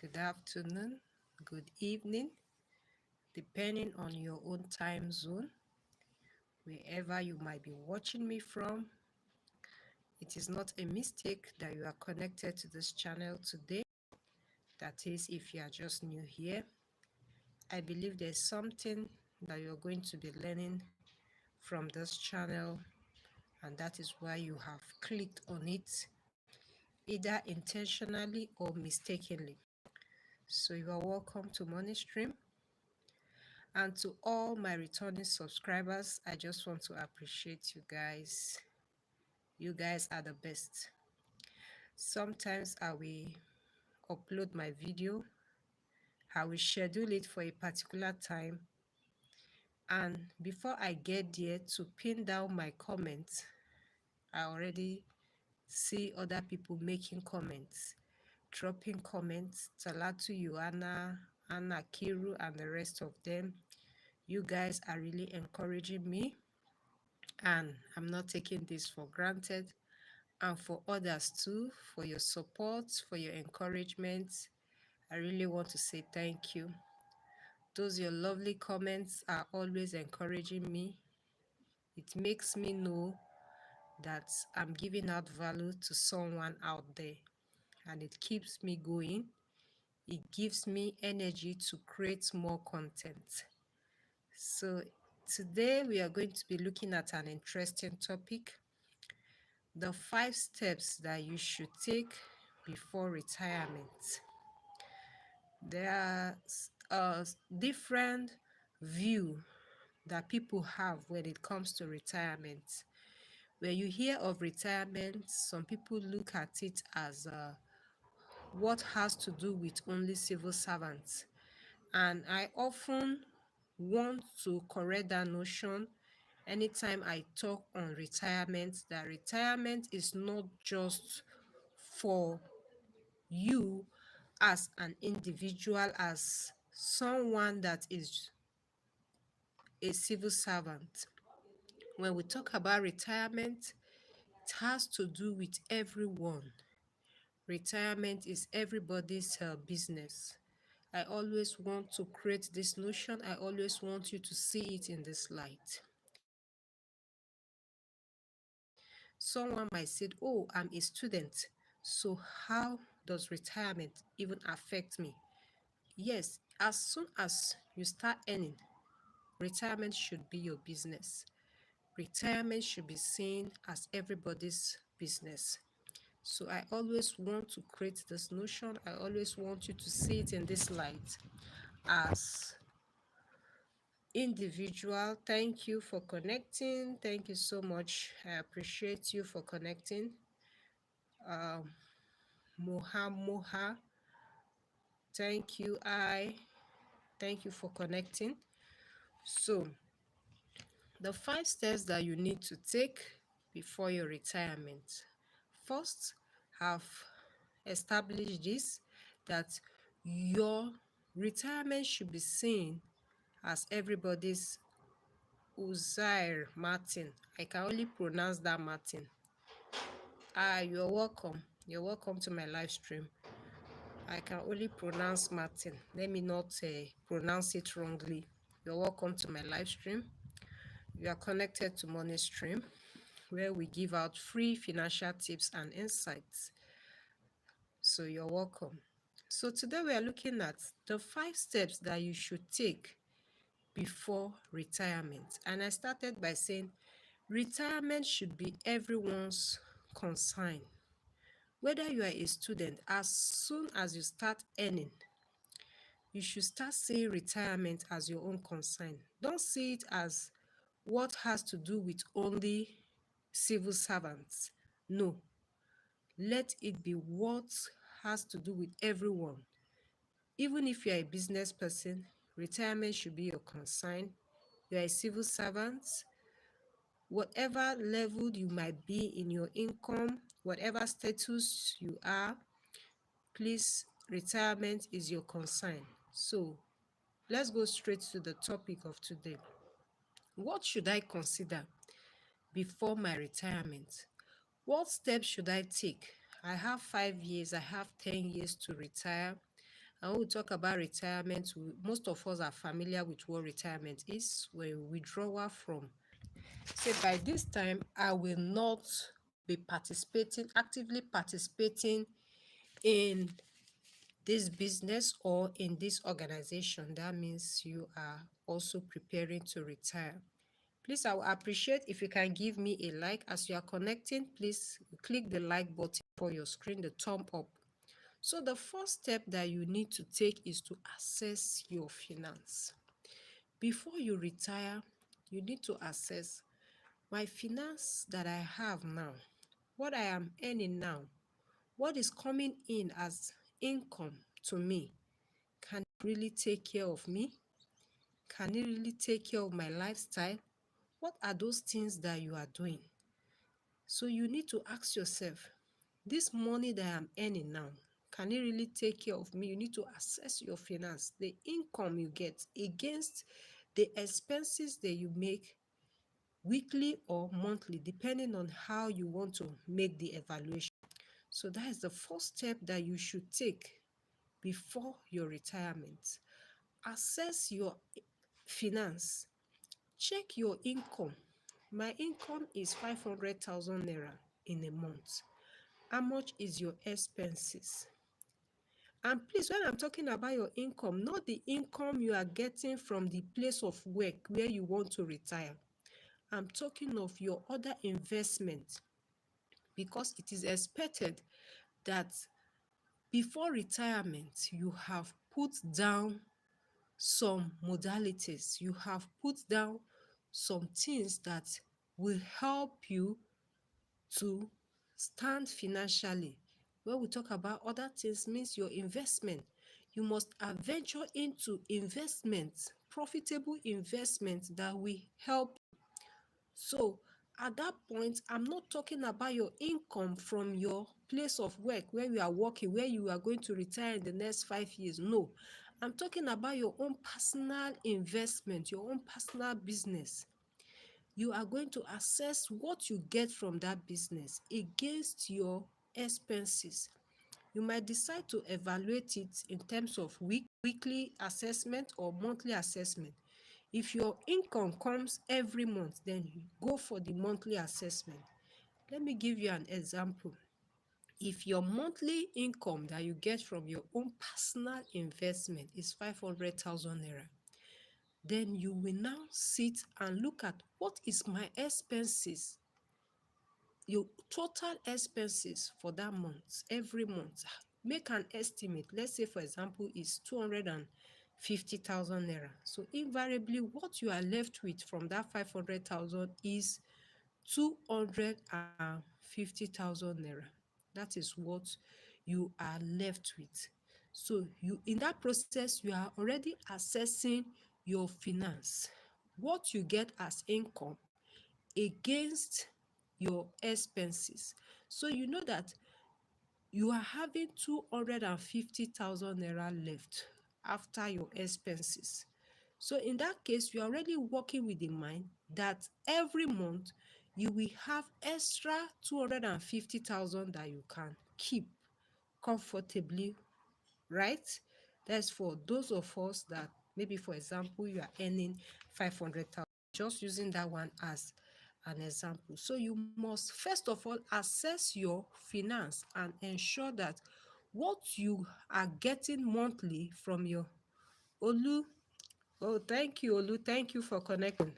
good afternoon, good evening, depending on your own time zone, wherever you might be watching me from. It is not a mistake that you are connected to this channel today. That is, if you are just new here, I believe there's something that you're going to be learning from this channel, and that is why you have clicked on it, either intentionally or mistakenly. So you are welcome to Money Stream. And to all my returning subscribers, I just want to appreciate you guys. You guys are the best. Sometimes I will upload my video, I will schedule it for a particular time, and before I get there to pin down my comments, I already see other people making comments, dropping comments. Talatu, Joanna, Anna, Kiru, and the rest of them. You guys are really encouraging me, and I'm not taking this for granted. And for others too, for your support, for your encouragement, I really want to say thank you. Those your lovely comments are always encouraging me. It makes me know that I'm giving out value to someone out there, and it keeps me going. It gives me energy to create more content. So today we are going to be looking at an interesting topic: the 5 steps that you should take before retirement. There are different view that people have when it comes to retirement. When you hear of retirement, some people look at it as what has to do with only civil servants. And I often want to correct that notion anytime I talk on retirement, that retirement is not just for you as an individual, as someone that is a civil servant. When we talk about retirement, it has to do with everyone. Retirement is everybody's business. I always want to create this notion. I always want you to see it in this light. Someone might say, oh, I'm a student, so how does retirement even affect me? Yes, as soon as you start earning, retirement should be your business. Retirement should be seen as everybody's business. So I always want to create this notion. I always want you to see it in this light as individual. Thank you for connecting. Thank you so much. I appreciate you for connecting. Moha, thank you. Thank you for connecting. So the 5 steps that you need to take before your retirement. First, have established this, that your retirement should be seen as everybody's. Uzair Martin. I can only pronounce that Martin. You're welcome. You're welcome to my live stream. I can only pronounce Martin. Let me not pronounce it wrongly. You're welcome to my live stream. You are connected to Money Stream, where we give out free financial tips and insights. So you're welcome. So today we are looking at the 5 steps that you should take before retirement. And I started by saying retirement should be everyone's concern. Whether you are a student, as soon as you start earning, you should start seeing retirement as your own concern. Don't see it as what has to do with only civil servants. No. Let it be what has to do with everyone. Even if you're a business person, retirement should be your concern. You're a civil servant, whatever level you might be in your income, whatever status you are, please, retirement is your concern. So let's go straight to the topic of today. What should I consider before my retirement? What steps should I take? I have 5 years, I have 10 years to retire. And when we talk about retirement, most of us are familiar with what retirement is, when withdrawal from. Say by this time, I will not be actively participating in this business or in this organization. That means you are also preparing to retire. Please, I will appreciate if you can give me a like. As you are connecting, please click the like button for your screen, the thumb up. So the first step that you need to take is to assess your finance. Before you retire, you need to assess my finance that I have now, what I am earning now, what is coming in as income to me. Can it really take care of me? Can it really take care of my lifestyle? What are those things that you are doing? So you need to ask yourself, this money that I'm earning now, can it really take care of me? You need to assess your finance, the income you get against the expenses that you make weekly or monthly, depending on how you want to make the evaluation. So that is the first step that you should take before your retirement. Assess your finance. Check your income. My income is 500,000 naira in a month. How much is your expenses? And please, when I'm talking about your income, not the income you are getting from the place of work where you want to retire. I'm talking of your other investment, because it is expected that before retirement, you have put down some modalities, you have put down some things that will help you to stand financially. When we talk about other things, means your investment. You must adventure into investments, profitable investments that will help. So at that point, I'm not talking about your income from your place of work where you are working, where you are going to retire in the next 5 years. No, I'm talking about your own personal investment, your own personal business. You are going to assess what you get from that business against your expenses. You might decide to evaluate it in terms of weekly assessment or monthly assessment. If your income comes every month, then you go for the monthly assessment. Let me give you an example. If your monthly income that you get from your own personal investment is 500,000 naira, then you will now sit and look at what is my expenses, your total expenses for that month, every month. Make an estimate. Let's say, for example, is 250,000 naira. So invariably, what you are left with from that 500,000 is 250,000 naira. That is what you are left with. So you, in that process, you are already assessing your finance, what you get as income against your expenses. So you know that you are having 250,000 naira left after your expenses. So in that case, you are already working with the mind that every month you will have extra 250,000 that you can keep comfortably, right? That's for those of us that maybe, for example, you are earning 500,000, just using that one as an example. So you must first of all assess your finance and ensure that what you are getting monthly from your Olu. Oh, thank you, Olu. Thank you for connecting.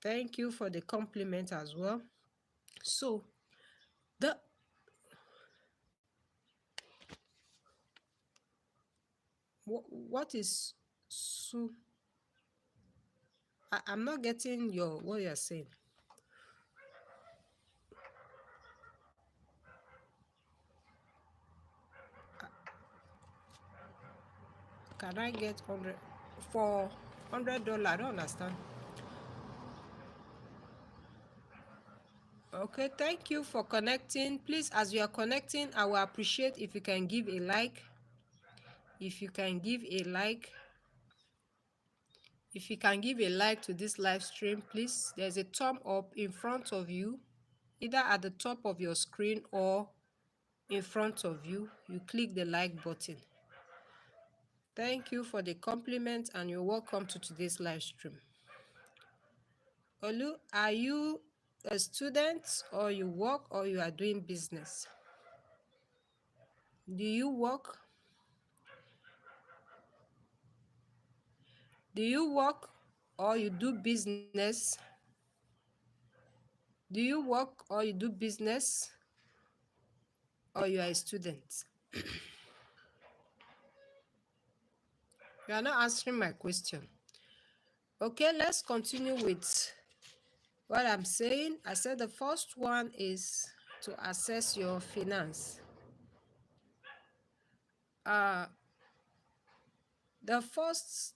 Thank you for the compliment as well. So the what is so I'm not getting your what you're saying. Can I get 100 for $100? I don't understand. Okay, thank you for connecting. Please, as you are connecting, I will appreciate if you can give a like. If you can give a like, if you can give a like to this live stream, please. There's a thumb up in front of you, either at the top of your screen or in front of you. You click the like button. Thank you for the compliment and you're welcome to today's live stream. Olu, are you a student or you work or you are doing business? Do you work? Do you work or you do business? Do you work or you do business or you are a student? You are not answering my question. Okay, let's continue with what I'm saying. I said the first one is to assess your finance. Uh, the first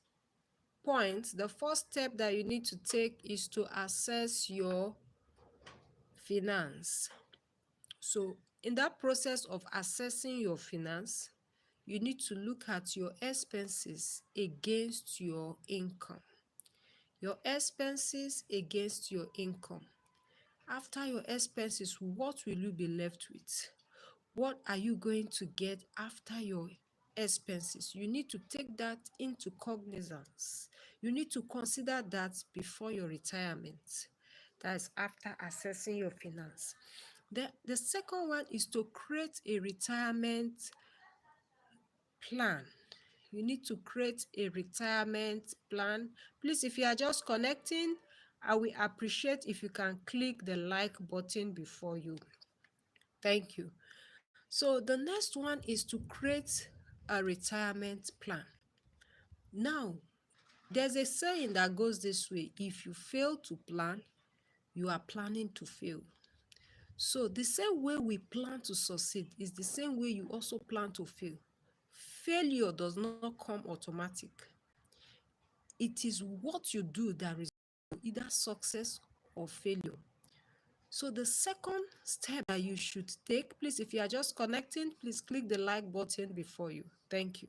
point, the first step that you need to take is to assess your finance. So in that process of assessing your finance, you need to look at your expenses against your income. Your expenses against your income. After your expenses, what will you be left with? What are you going to get after your expenses? You need to take that into cognizance. You need to consider that before your retirement. That is after assessing your finance. The second one is to create a retirement plan. You need to create a retirement plan. Please, if you are just connecting, I will appreciate if you can click the like button before you. Thank you. So the next one is to create a retirement plan. Now, there's a saying that goes this way: if you fail to plan, you are planning to fail. So the same way we plan to succeed is the same way you also plan to fail. Failure does not come automatic. It is what you do that results in either success or failure. So the second step that you should take, please, if you are just connecting, please click the like button before you. Thank you.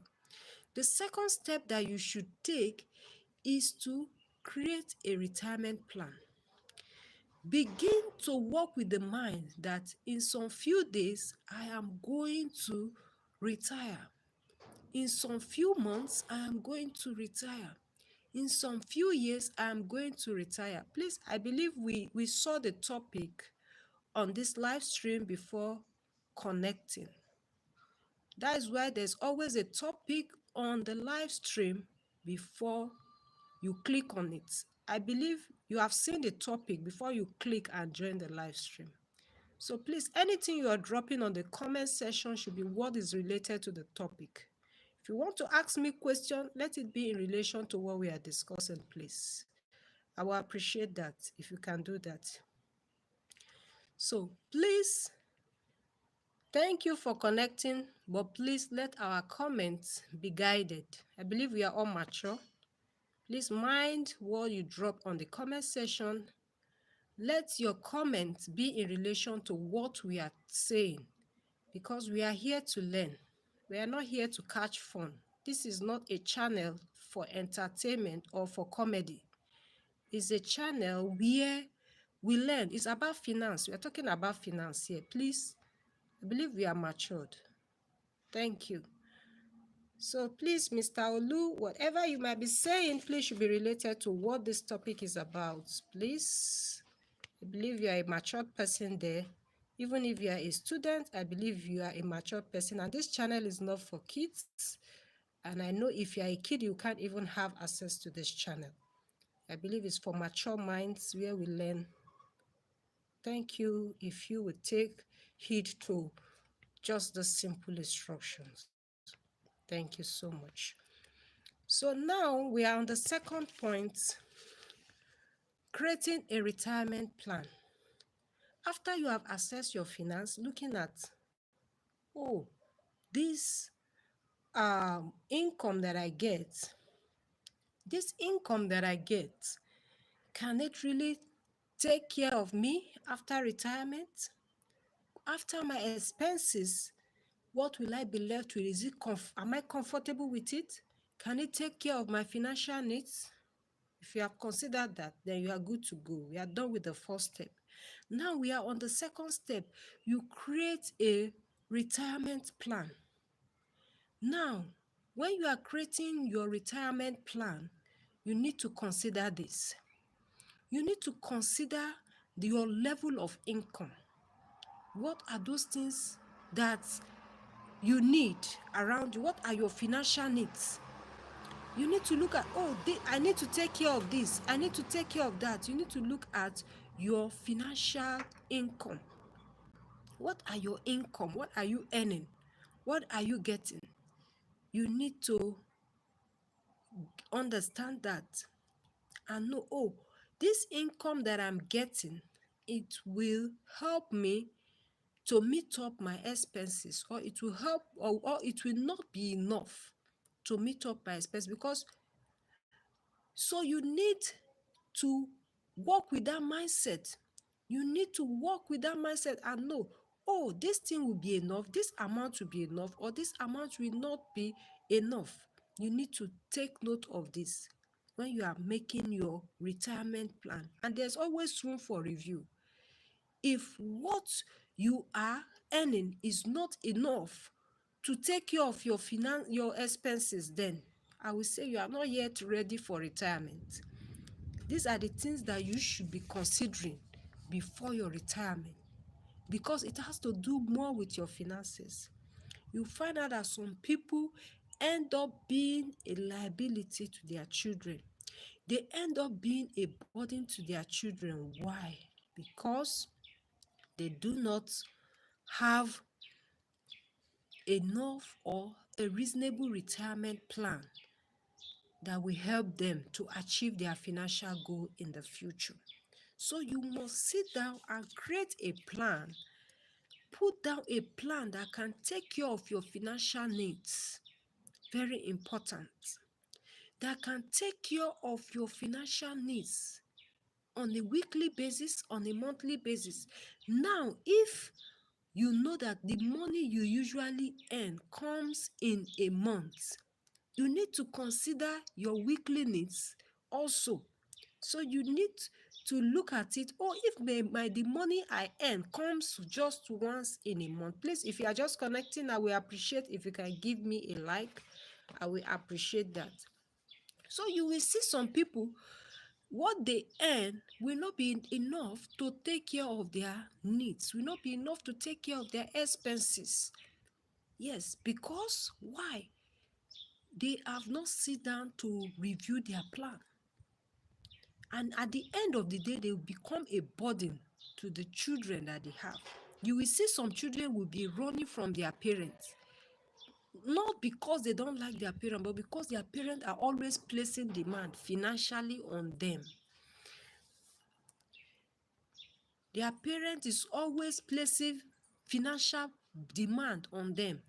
The second step that you should take is to create a retirement plan. Begin to work with the mind that in some few days, I am going to retire. In some few months, I am going to retire. In some few years, I am going to retire. Please, I believe we saw the topic on this live stream before connecting. That is why there's always a topic on the live stream before you click on it. I believe you have seen the topic before you click and join the live stream. So please, anything you are dropping on the comment section should be what is related to the topic. If you want to ask me a question, let it be in relation to what we are discussing, please. I will appreciate that if you can do that. So please, thank you for connecting, but please let our comments be guided. I believe we are all mature. Please mind what you drop on the comment section. Let your comments be in relation to what we are saying, because we are here to learn. We are not here to catch fun. This is not a channel for entertainment or for comedy. It's a channel where we learn. It's about finance. We are talking about finance here. Please, I believe we are matured. Thank you. So please, Mr. Olu, whatever you might be saying, please should be related to what this topic is about. Please, I believe you are a matured person there. Even if you are a student, I believe you are a mature person. And this channel is not for kids. And I know if you are a kid, you can't even have access to this channel. I believe it's for mature minds where we learn. Thank you if you would take heed to just the simple instructions. Thank you so much. So now we are on the second point, creating a retirement plan. After you have assessed your finance, looking at, oh, this income that I get, can it really take care of me after retirement? After my expenses, what will I be left with? Am I comfortable with it? Can it take care of my financial needs? If you have considered that, then you are good to go. We are done with the first step. Now we are on the second step. You create a retirement plan. Now, When you are creating your retirement plan, you need to consider this. You need to consider your level of income. What are those things that you need around you? What are your financial needs? You need to look at, oh, I need to take care of this, I need to take care of that. You need to look at your financial income. What are your income? What are you earning? What are you getting? You need to understand that and know, oh, this income that I'm getting, it will help me to meet up my expenses, or it will help, or it will not be enough to meet up my expenses. Because so you need to work with that mindset. You need to work with that mindset and know, oh, this thing will be enough, this amount will be enough, or this amount will not be enough. You need to take note of this when you are making your retirement plan. And there's always room for review. If what you are earning is not enough to take care of your expenses, then I will say you are not yet ready for retirement. These are the things that you should be considering before your retirement, because it has to do more with your finances. You find out that some people end up being a liability to their children. They end up being a burden to their children. Why? Because they do not have enough or a reasonable retirement plan that will help them to achieve their financial goal in the future. So you must sit down and create a plan. Put down a plan that can take care of your financial needs. Very important. That can take care of your financial needs on a weekly basis, on a monthly basis. Now, if you know that the money you usually earn comes in a month, you need to consider your weekly needs also. So you need to look at it. Oh, if the money I earn comes just once in a month, please, if you are just connecting, I will appreciate if you can give me a like. I will appreciate that. So you will see some people, what they earn will not be enough to take care of their needs, will not be enough to take care of their expenses. Yes, because why? They have not sit down to review their plan. And at the end of the day, they will become a burden to the children that they have. You will see some children will be running from their parents, not because they don't like their parents, but because their parents are always placing demand financially on them. Their parent is always placing financial demand on them.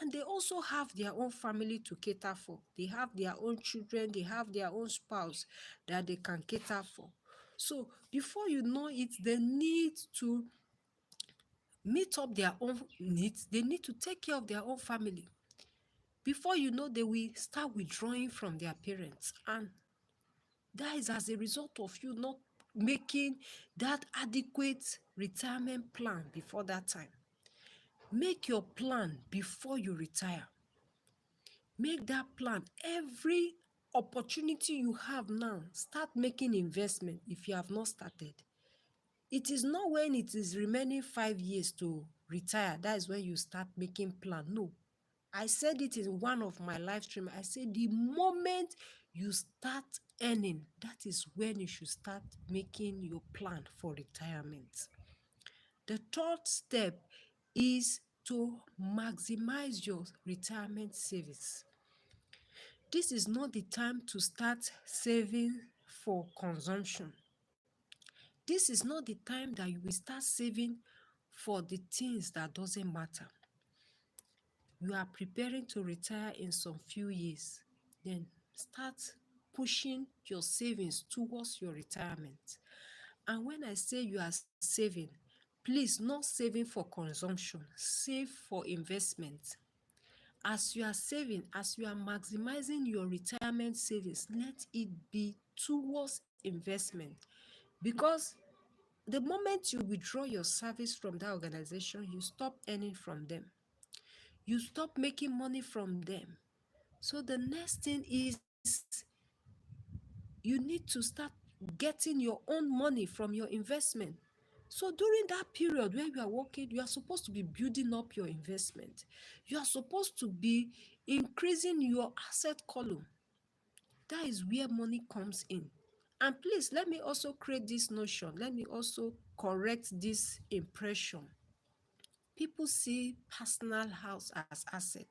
And they also have their own family to cater for. They have their own children, they have their own spouse that they can cater for. So before you know it, they need to meet up their own needs. They need to take care of their own family. Before you know, they will start withdrawing from their parents. And that is as a result of you not making that adequate retirement plan before that time. Make your plan before you retire. Make that plan. Every opportunity you have now, start making investment if you have not started. It is not when it is remaining 5 years to retire, that is when you start making plan. No. I said it in one of my live stream. I said the moment you start earning, that is when you should start making your plan for retirement. The third step is to maximize your retirement savings. This is not the time to start saving for consumption. This is not the time that you will start saving for the things that doesn't matter. You are preparing to retire in some few years, then start pushing your savings towards your retirement. And when I say you are saving, please, not saving for consumption, save for investment. As you are saving, as you are maximizing your retirement savings, let it be towards investment. Because the moment you withdraw your service from that organization, you stop earning from them. You stop making money from them. So the next thing is you need to start getting your own money from your investment. So during that period where you are working, you are supposed to be building up your investment. You are supposed to be increasing your asset column. That is where money comes in. And please let me also create this notion. Let me also correct this impression. People see personal house as asset.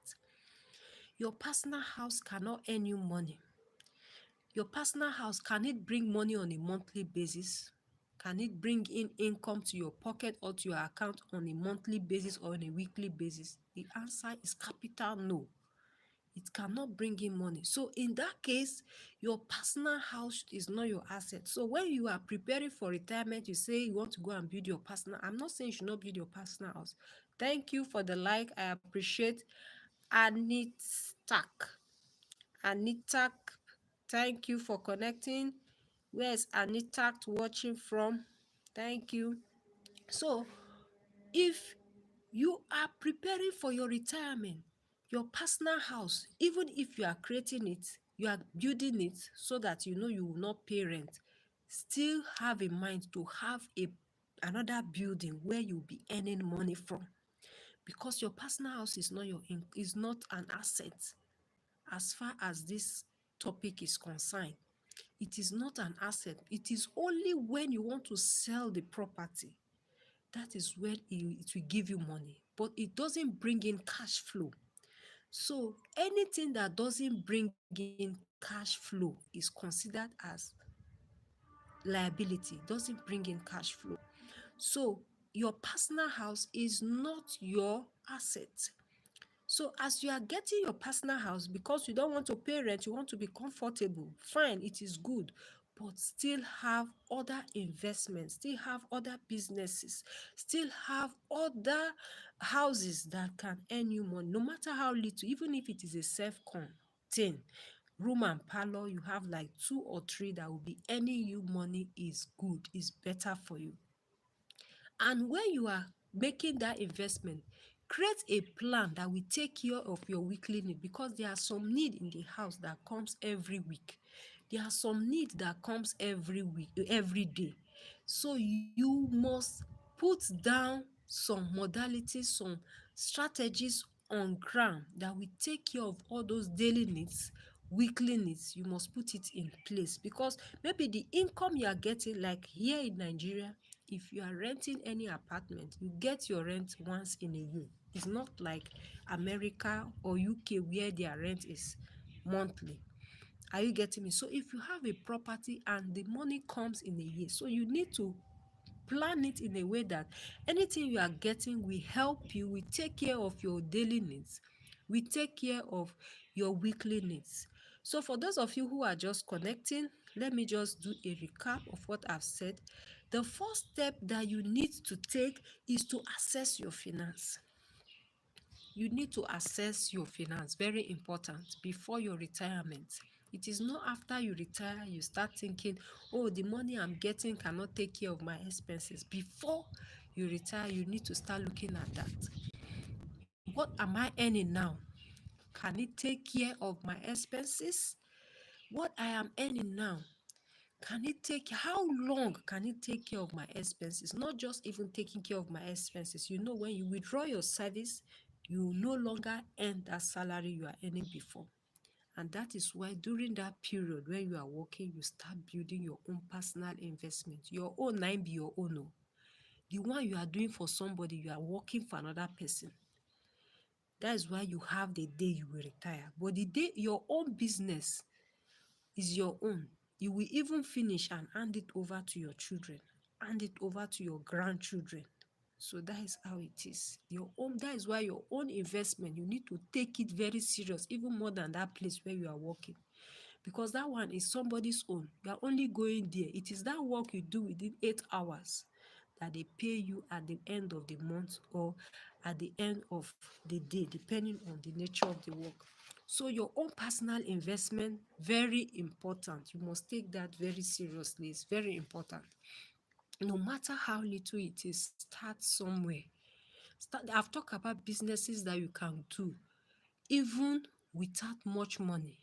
Your personal house cannot earn you money. Your personal house, can it bring money on a monthly basis? Can it bring in income to your pocket or to your account on a monthly basis or on a weekly basis? The answer is capital no. It cannot bring in money. So in that case, your personal house is not your asset. So when you are preparing for retirement, you say you want to go and build your personal. I'm not saying you should not build your personal house. Thank you for the like. I appreciate Anita. Anita, thank you for connecting. Where is Anita watching from? Thank you. So if you are preparing for your retirement, your personal house, even if you are creating it, you are building it so that you know you will not pay rent, still have in mind to have another building where you'll be earning money from, because your personal house is not is not an asset. As far as this topic is concerned, it is not an asset. It is only when you want to sell the property, that is when it will give you money, but it doesn't bring in cash flow. So anything that doesn't bring in cash flow is considered as liability, doesn't bring in cash flow. So your personal house is not your asset. So as you are getting your personal house, because you don't want to pay rent, you want to be comfortable, fine, it is good. But still have other investments, still have other businesses, still have other houses that can earn you money, no matter how little, even if it is a self-contained room and parlor, you have like 2 or 3 that will be earning you money, is good, is better for you. And when you are making that investment, create a plan that will take care of your weekly need, because there are some need in the house that comes every week. There are some need that comes every week, every day. So you must put down some modalities, some strategies on ground that will take care of all those daily needs, weekly needs. You must put it in place, because maybe the income you are getting, like here in Nigeria, if you are renting any apartment, you get your rent once in a year. It's not like America or UK where their rent is monthly. Are you getting me? So if you have a property and the money comes in a year, so you need to plan it in a way that anything you are getting will help you, will take care of your daily needs, will take care of your weekly needs. So for those of you who are just connecting, let me just do a recap of what I've said. The first step that you need to take is to assess your finance. You need to assess your finance, very important, before your retirement. It is not after you retire you start thinking, oh, the money I'm getting cannot take care of my expenses. Before you retire, you need to start looking at that. What am I earning now? Can it take care of my expenses? What I am earning now, can it take, how long can it take care of my expenses? Not just even taking care of my expenses. You know, when you withdraw your service, you no longer earn that salary you are earning before. And that is why during that period when you are working, you start building your own personal investment. Your own nine be your own. Oh. The one you are doing for somebody, you are working for another person. That is why you have the day you will retire. But the day your own business is your own, you will even finish and hand it over to your children, hand it over to your grandchildren. So that is how it is. Your own, that is why your own investment, you need to take it very serious, even more than that place where you are working. Because that one is somebody's own. You are only going there. It is that work you do within 8 hours that they pay you at the end of the month or at the end of the day, depending on the nature of the work. So your own personal investment, very important. You must take that very seriously. It's very important. No matter how little it is, start somewhere. I've talked about businesses that you can do, even without much money,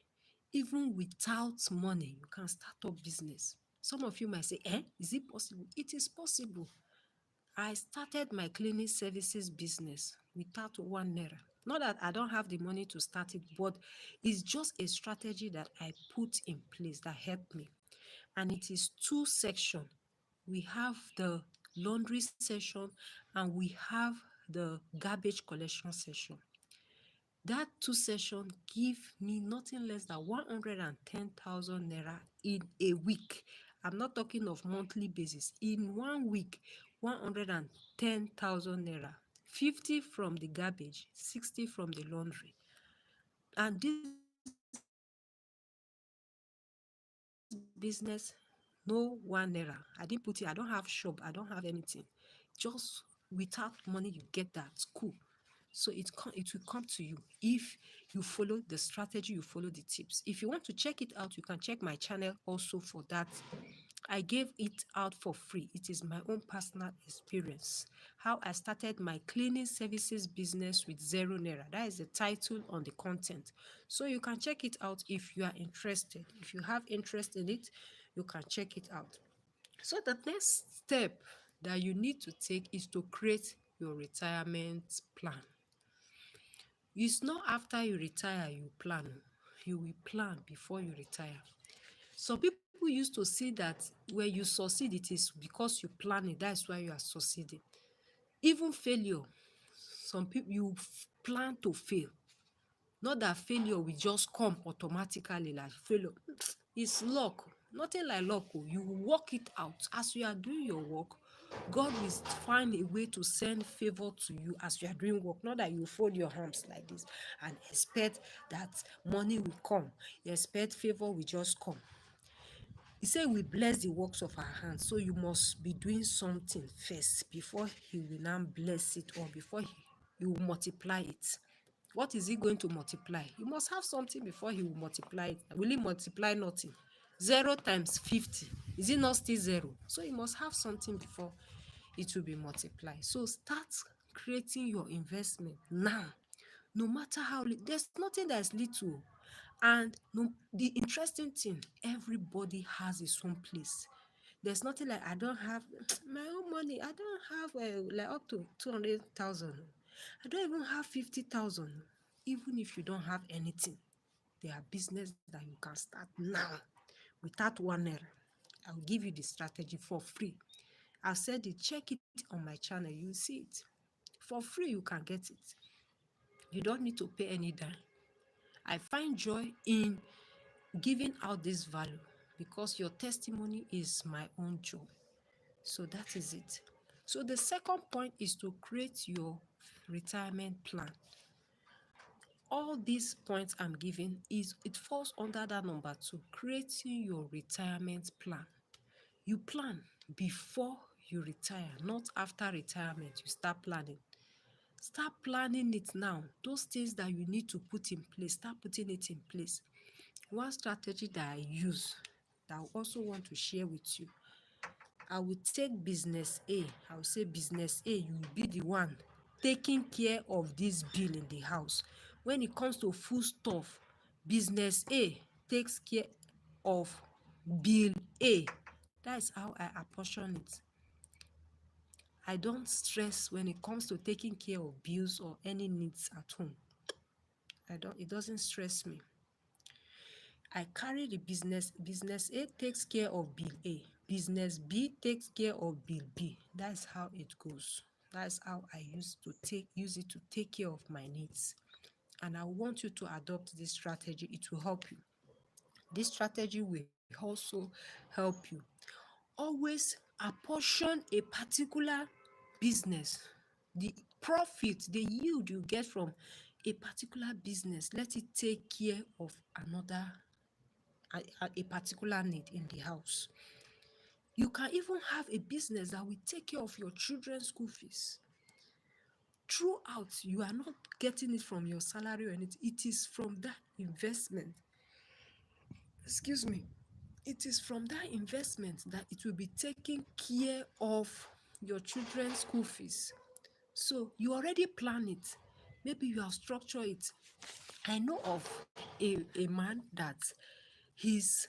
even without money, you can start up business. Some of you might say, is it possible? It is possible. I started my cleaning services business without 1 naira. Not that I don't have the money to start it, but it's just a strategy that I put in place that helped me. And it is two sections. We have the laundry session and we have the garbage collection session. That two sessions give me nothing less than 110,000 naira in a week. I'm not talking of monthly basis. In 1 week, 110,000 naira. 50 from the garbage, 60 from the laundry. And this business, no 1 naira. I didn't put it, I don't have shop, I don't have anything. Just without money, you get that. Cool. So it will come to you if you follow the strategy, you follow the tips. If you want to check it out, you can check my channel also for that. I gave it out for free. It is my own personal experience. How I started my cleaning services business with 0 naira. That is the title on the content. So you can check it out if you are interested. If you have interest in it, you can check it out. So the next step that you need to take is to create your retirement plan. It's not after you retire you plan. You will plan before you retire. Some people used to see that when you succeed, it is because you plan it. That's why you are succeeding. Even failure, some people you plan to fail. Not that failure will just come automatically like failure. It's luck. Nothing like luck. You work it out. As you are doing your work, God will find a way to send favor to you as you are doing work. Not that you fold your arms like this and expect that money will come. You expect favor will just come. He said we bless the works of our hands. So you must be doing something first before he will now bless it, or before he will multiply it. What is he going to multiply? You must have something before he will multiply it. Will he multiply nothing? 0 times 50. Is it not still 0? So you must have something before it will be multiplied. So start creating your investment now. No matter how there's nothing that is little. And no, the interesting thing, everybody has his own place. There's nothing like I don't have my own money. I don't have like up to 200,000. I don't even have 50,000. Even if you don't have anything, there are business that you can start now without 1 naira. I'll give you the strategy for free. I said it, check it on my channel, you see it. For free, you can get it. You don't need to pay any dime. I find joy in giving out this value because your testimony is my own joy. So that is it. So the second point is to create your retirement plan. All these points I'm giving it falls under that number two, creating your retirement plan. You plan before you retire, not after retirement you start planning. Start planning it now. Those things that you need to put in place, start putting it in place. One strategy that I use that I also want to share with you, I will take business A. I will say business A, you will be the one taking care of this bill in the house. When it comes to food stuff, business A takes care of bill A. That is how I apportion it. I don't stress when it comes to taking care of bills or any needs at home. It doesn't stress me. I carry the business A takes care of bill A, business B takes care of bill B. That's how it goes. That's how I use it to take care of my needs. And I want you to adopt this strategy. It will help you. This strategy will also help you. Always apportion a particular business. The profit, the yield you get from a particular business, let it take care of a particular need in the house. You can even have a business that will take care of your children's school fees. Throughout, you are not getting it from your salary or anything. It is from that investment. Excuse me. It is from that investment that it will be taking care of your children's school fees. So you already plan it. maybe you have structured it. I know of a man that his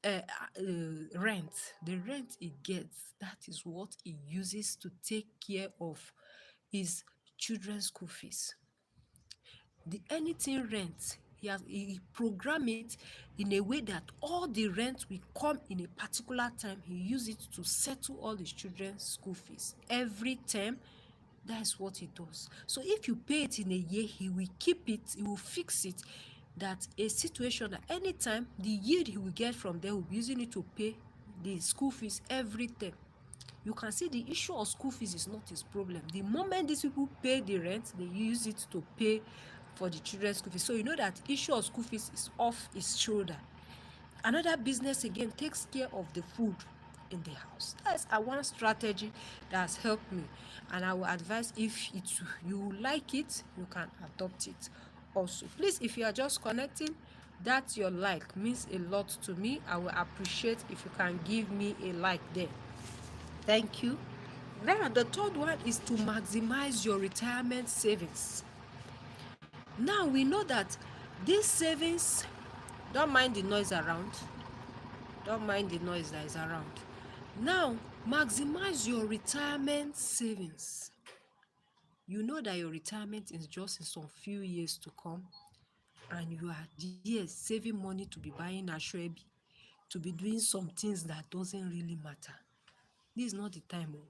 rent, the rent he gets, that is what he uses to take care of his children's school fees. The anything rent, he program it in a way that all the rent will come in a particular time. He use it to settle all his children's school fees every term. That's what he does. So if you pay it in a year, he will keep it, he will fix it, that a situation that anytime the yield he will get from there will be using it to pay the school fees every term. You can see the issue of school fees is not his problem. The moment these people pay the rent, they use it to pay for the children's school fees. So you know that issue of school fees is off his shoulder. Another business again takes care of the food in the house. That's a one strategy that has helped me, and I will advise, if you like it, you can adopt it also. Please, if you are just connecting, that your like means a lot to me. I will appreciate if you can give me a like there. Thank you. Now, the third one is to maximize your retirement savings. Now, we know that these savings, don't mind the noise around, don't mind the noise that is around. Now, maximize your retirement savings. You know that your retirement is just in some few years to come, and you are there saving money to be buying ashwebi, to be doing some things that doesn't really matter. This is not the time. Oh.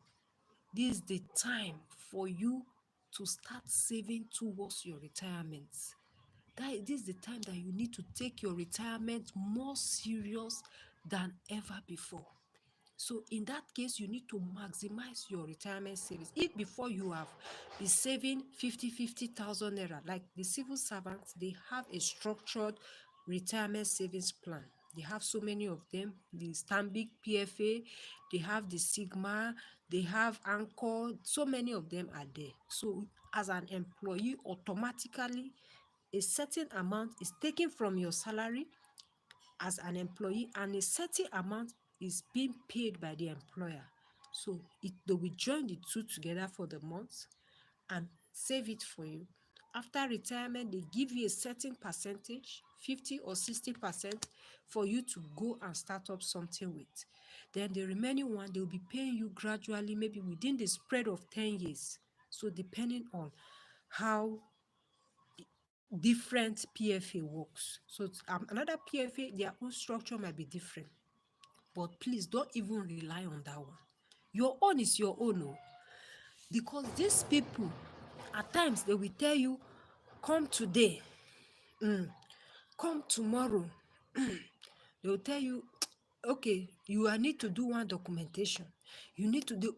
This is the time for you to start saving towards your retirement. This is the time that you need to take your retirement more serious than ever before. So in that case, you need to maximize your retirement savings. If before you have been saving 50,000 naira, like the civil servants, they have a structured retirement savings plan. They have so many of them, the Stanbic PFA, they have the Sigma, they have Anchor, so many of them are there. So as an employee, automatically a certain amount is taken from your salary as an employee, and a certain amount is being paid by the employer. So they will join the two together for the month and save it for you. After retirement, they give you a certain percentage, 50 or 60%, for you to go and start up something with. Then the remaining one, they'll be paying you gradually, maybe within the spread of 10 years. So depending on how different PFA works. So another PFA, their own structure might be different. But please don't even rely on that one. Your own is your own. Oh. Because these people, at times, they will tell you, come today, come tomorrow. They will tell you, okay, you need to do one documentation. You need to do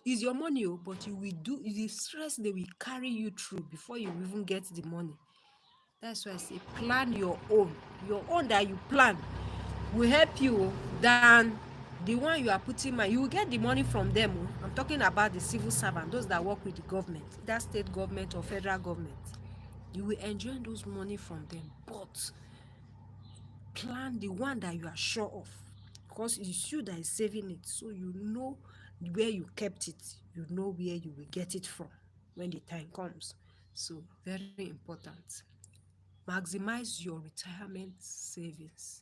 is your money, but you will do the stress they will carry you through before you even get the money. That's why I say plan your own. Your own that you plan will help you than the one you are putting money. You will get the money from them. I'm talking about the civil servant, those that work with the government, either state government or federal government. You will enjoy those money from them, but plan the one that you are sure of, because it's you that is saving it, so you know where you kept it, you know where you will get it from when the time comes. So very important. Maximize your retirement savings.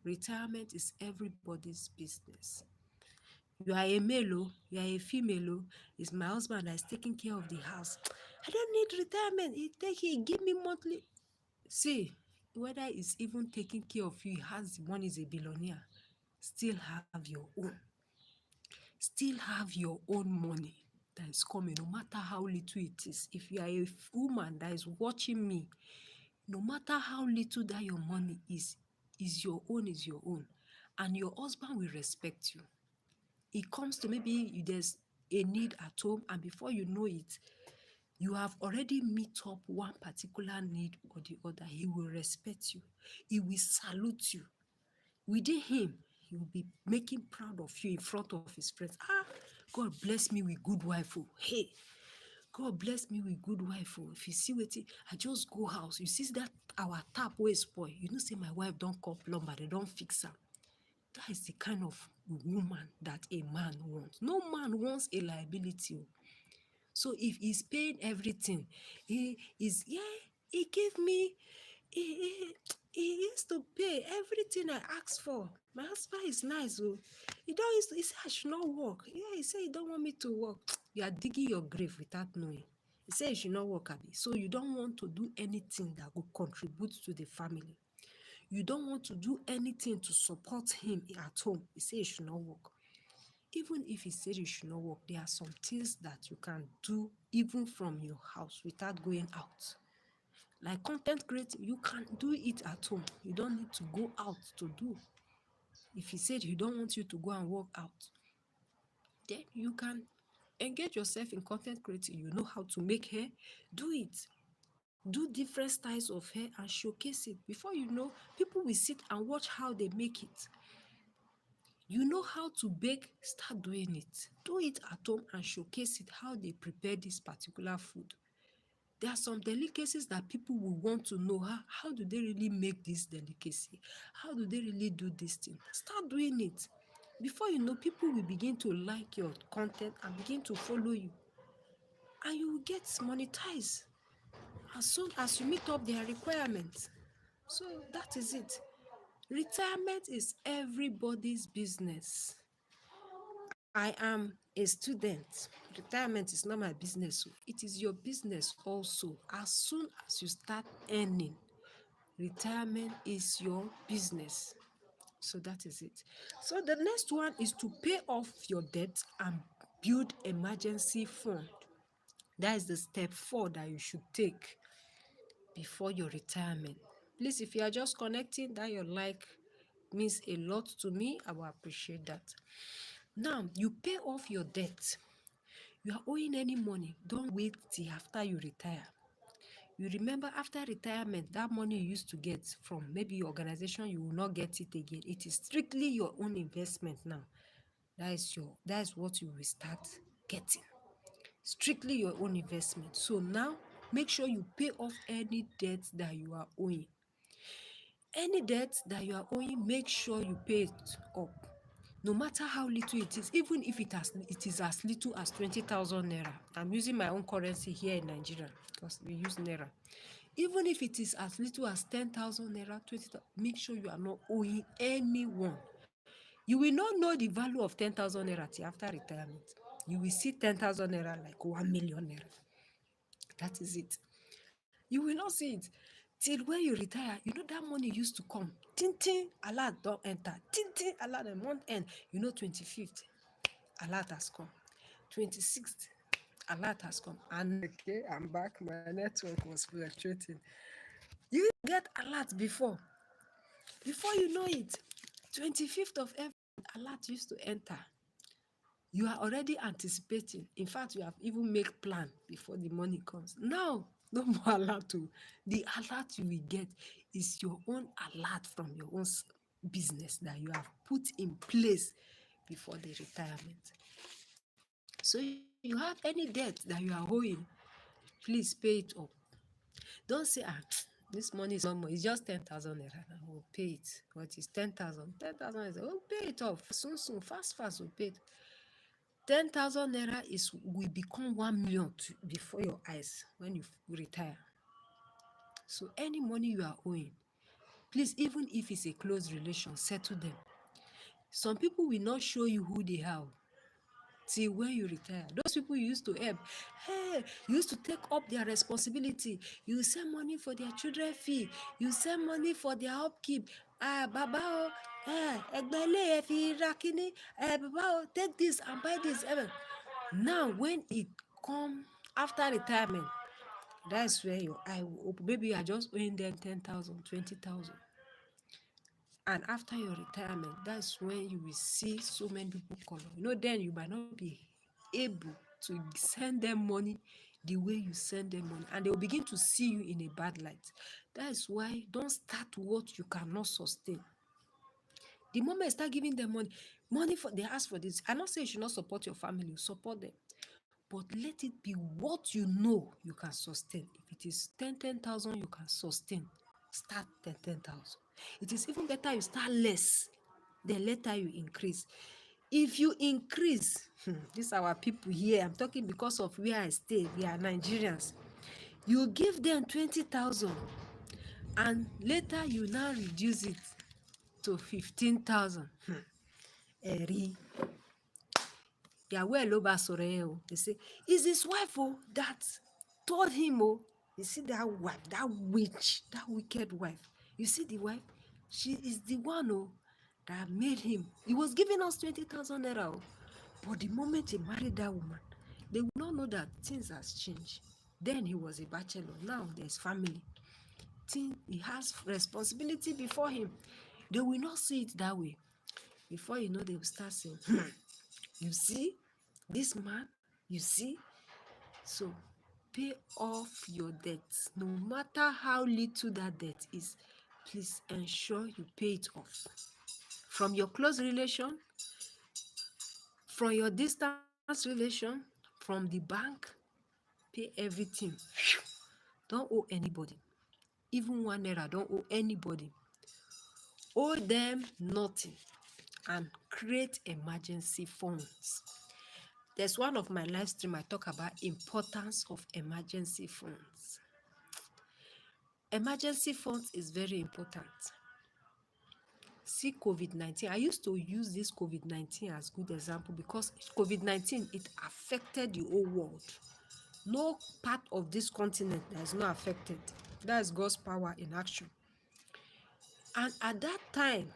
Retirement is everybody's business. You are a male, you are a female, it's my husband that is taking care of the house. I don't need retirement. He give me monthly. See, whether he's even taking care of you, he has the money, is a billionaire, still have your own. Still have your own money that is coming, no matter how little it is. If you are a woman that is watching me, no matter how little that your money is your own, is your own. And your husband will respect you. It comes to maybe there's a need at home, and before you know it, you have already meet up one particular need or the other. He will respect you. He will salute you. Within him, he will be making proud of you in front of his friends. God bless me with good wife. Oh, hey, God bless me with good wife. Oh, if you see wetin, I just go house. You see that our tap wey spoil. You know, say my wife don call plumber, they don fix am. That is the kind of woman that a man wants. No man wants a liability. So if he's paying everything, he is, yeah, he gave me, he used to pay everything I asked for. My husband is nice. Oh, he said I should not work. Yeah, he said he don't want me to work. You are digging your grave without knowing. He said you should not work, Abi. So you don't want to do anything that will contribute to the family. You don't want to do anything to support him at home. He said you should not work. Even if he said you should not work, there are some things that you can do even from your house without going out. Like content creating, you can do it at home. You don't need to go out to do. If he said he don't want you to go and work out, then you can engage yourself in content creating. You know how to make hair, do it. Do different styles of hair and showcase it. Before you know, people will sit and watch how they make it. You know how to bake, start doing it. Do it at home and showcase it, how they prepare this particular food. There are some delicacies that people will want to know. How do they really make this delicacy? How do they really do this thing? Start doing it. Before you know, people will begin to like your content and begin to follow you. And you will get monetized as soon as you meet up their requirements. So that is it. Retirement is everybody's business. I am a student. Retirement is not my business. It is your business also. As soon as you start earning, retirement is your business. So that is it. So the next one is to pay off your debt and build emergency fund. That is the step 4 that you should take before your retirement. Please, if you are just connecting, that your like means a lot to me. I will appreciate that. Now, you pay off your debt. You are owing any money, don't wait till after you retire. You remember, after retirement, that money you used to get from maybe your organization, you will not get it again. It is strictly your own investment now. That is what you will start getting. Strictly your own investment. So now, make sure you pay off any debt that you are owing. Any debt that you are owing, make sure you pay it up. No matter how little it is, even if it is as little as 20,000 naira. I'm using my own currency here in Nigeria because we use naira. Even if it is as little as 10,000 naira, 20,000, make sure you are not owing anyone. You will not know the value of 10,000 naira till after retirement. You will see 10,000 naira like 1 million naira. That is it. You will not see it till when you retire. You know that money used to come. Tintin, alert don't enter. Tintin, alert the month end. You know, 25th, alert has come. 26th, alert has come. And okay, I'm back. My network was fluctuating. You get alert before you know it. 25th of every alert used to enter. You are already anticipating. In fact, you have even made plan before the money comes. Now, no more alert. The alert you will get is your own alert from your own business that you have put in place before the retirement. So you have any debt that you are owing, please pay it up. Don't say, this money is not more. It's just 10,000 naira. We'll pay it. What is 10,000? 10,000 is, we'll pay it off. Soon, fast, we'll pay it. 10,000 naira will become 1 million before your eyes when you retire. So any money you are owing, please, even if it's a close relation, settle them. Some people will not show you who they are till when you retire. Those people you used to help, hey, you used to take up their responsibility. You send money for their children fee. You send money for their upkeep. Baba, egbele fi rakini. Baba, take this and buy this. Now, when it come after retirement, that's where your eye will open. Maybe you are just owing them 10,000, 20,000. And after your retirement, that's when you will see so many people call. Then you might not be able to send them money the way you send them money. And they will begin to see you in a bad light. That is why don't start what you cannot sustain. The moment you start giving them money for they ask for this. I'm not saying you should not support your family, support them. But let it be what you know you can sustain. If it is 10,000 you can sustain, start 10,000. It is even better you start less, then later you increase. If you increase, these our people here, I'm talking because of where I stay, we are Nigerians. You give them 20,000 and later you now reduce it to 15,000. Eri, ìyàwó ẹ̀ ló bá sọ̀rọ̀ yẹn o. They say, it's his wife that told him you see that wife, that witch, that wicked wife. You see the wife? She is the one that made him. He was giving us 20,000 naira but the moment he married that woman, they will not know that things has changed. Then he was a bachelor. Now there's family. He has responsibility before him. They will not see it that way. Before you know, they will start saying, you see, this man, you see. So pay off your debts. No matter how little that debt is, please ensure you pay it off. From your close relation, from your distance relation, from the bank, pay everything. Don't owe anybody. Even 1 naira, don't owe anybody. Owe them nothing and create emergency funds. There's one of my live stream I talk about importance of emergency funds. Emergency funds is very important. See COVID-19. I used to use this COVID-19 as good example because COVID-19, it affected the whole world. No part of this continent that is not affected. That is God's power in action. And at that time,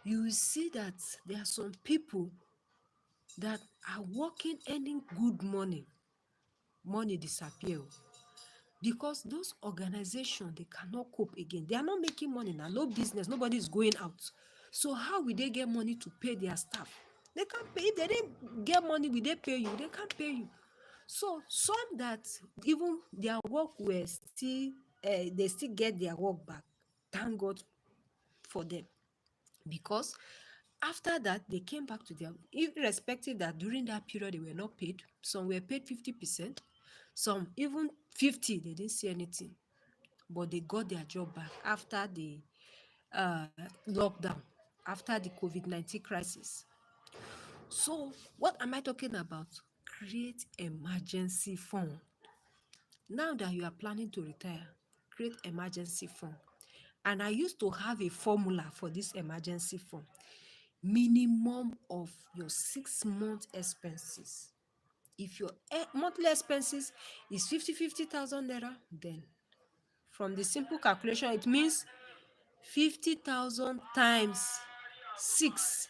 you will see that there are some people that are working, earning good money. Money disappear because those organizations, they cannot cope again. They are not making money now. No business. Nobody is going out. So how will they get money to pay their staff? They can't pay. If they didn't get money, will they pay you? They can't pay you. So some that even their work were still, they still get their work back. Thank God for them. Because after that, they came back to their, irrespective that during that period they were not paid. Some were paid 50%, some even 50, they didn't see anything. But they got their job back after the lockdown, after the COVID-19 crisis. So what am I talking about? Create emergency fund. Now that you are planning to retire, create emergency fund. And I used to have a formula for this emergency fund. Minimum of your 6 month expenses. If your monthly expenses is 50,000 naira, then from the simple calculation, it means 50,000 times 6.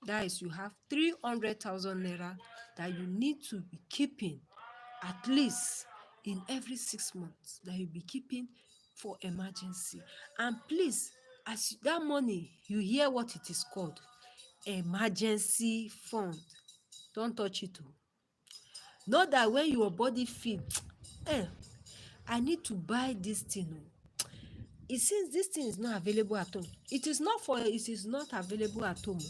That is, you have 300,000 naira that you need to be keeping at least in every 6 months, that you be keeping for emergency. And please, as that money, you hear what it is called, emergency fund. Don't touch it. Know that when your body feel, I need to buy this thing. It seems this thing is not available at home. It is not available at home.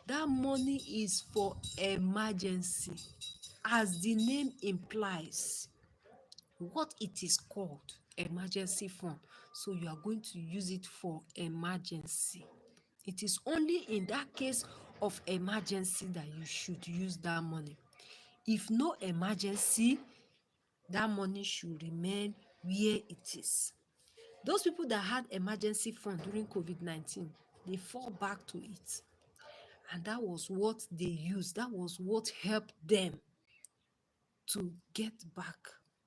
That money is for emergency. As the name implies, what it is called, emergency fund. So you are going to use it for emergency. It is only in that case of emergency that you should use that money. If no emergency, that money should remain where it is. Those people that had emergency fund during COVID-19, they fall back to it. And that was what they used. That was what helped them to get back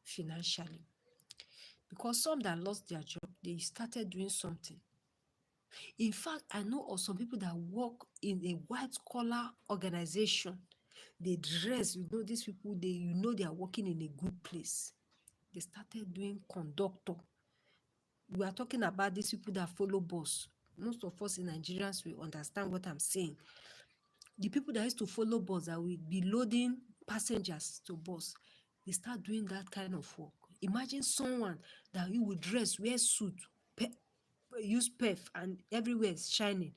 financially. Because some that lost their job, they started doing something. In fact, I know of some people that work in a white collar organization. They dress, these people, they are working in a good place. They started doing conductor. We are talking about these people that follow bus. Most of us in Nigerians will understand what I'm saying. The people that used to follow bus, that will be loading passengers to bus, they start doing that kind of work. Imagine someone that you will dress, wear suit, use perf, and everywhere is shining.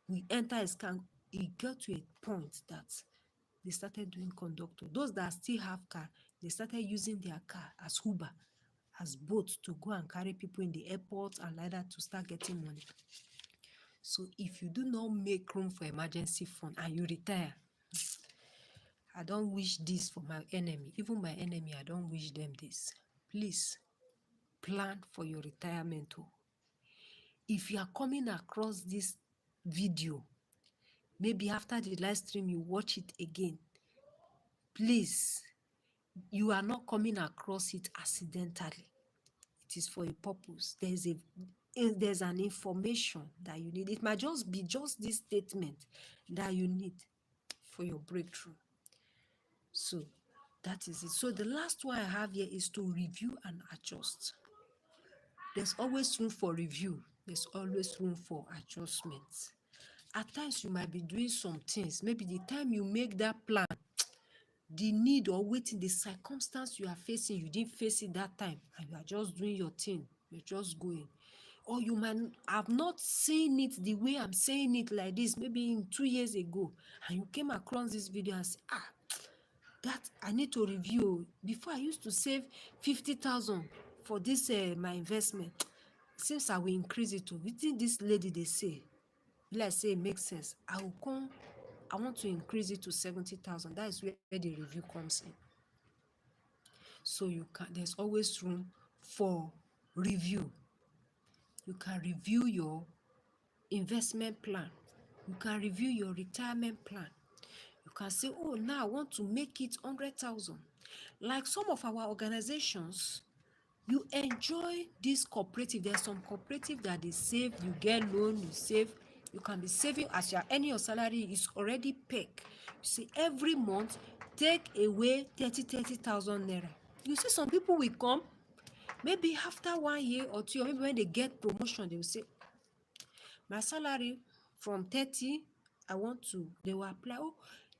We enter a scan. It got to a point that they started doing conductor. Those that still have car, they started using their car as Uber, as boat to go and carry people in the airport and like that to start getting money. So if you do not make room for emergency fund and you retire, I don't wish this for my enemy. Even my enemy, I don't wish them this. Please plan for your retirement. Oh. If you are coming across this video, maybe after the live stream you watch it again, please, you are not coming across it accidentally. It is for a purpose. There's an information that you need. It might just be just this statement that you need for your breakthrough. So that is it. So the last one I have here is to review and adjust. There's always room for review. There's always room for adjustments. At times you might be doing some things. Maybe the time you make that plan, the need or waiting, the circumstance you are facing, you didn't face it that time, and you are just doing your thing. You're just going. Or you might have not seen it the way I'm saying it like this, maybe in 2 years ago, and you came across this video and say, that I need to review. Before I used to save 50,000 for this my investment. Since I will increase it to within this lady they say, let's say it makes sense. I want to increase it to 70,000. That is where the review comes in. So there's always room for review. You can review your investment plan. You can review your retirement plan. You can say, oh, now I want to make it 100,000. Like some of our organizations, you enjoy this cooperative. There's some cooperative that they save, you get loan, you save. You can be saving as you're earning your salary is already pegged. You see, every month, take away 30,000 naira. You see, some people will come, maybe after 1 year or 2, or maybe when they get promotion, they will say, my salary from 30, they will apply,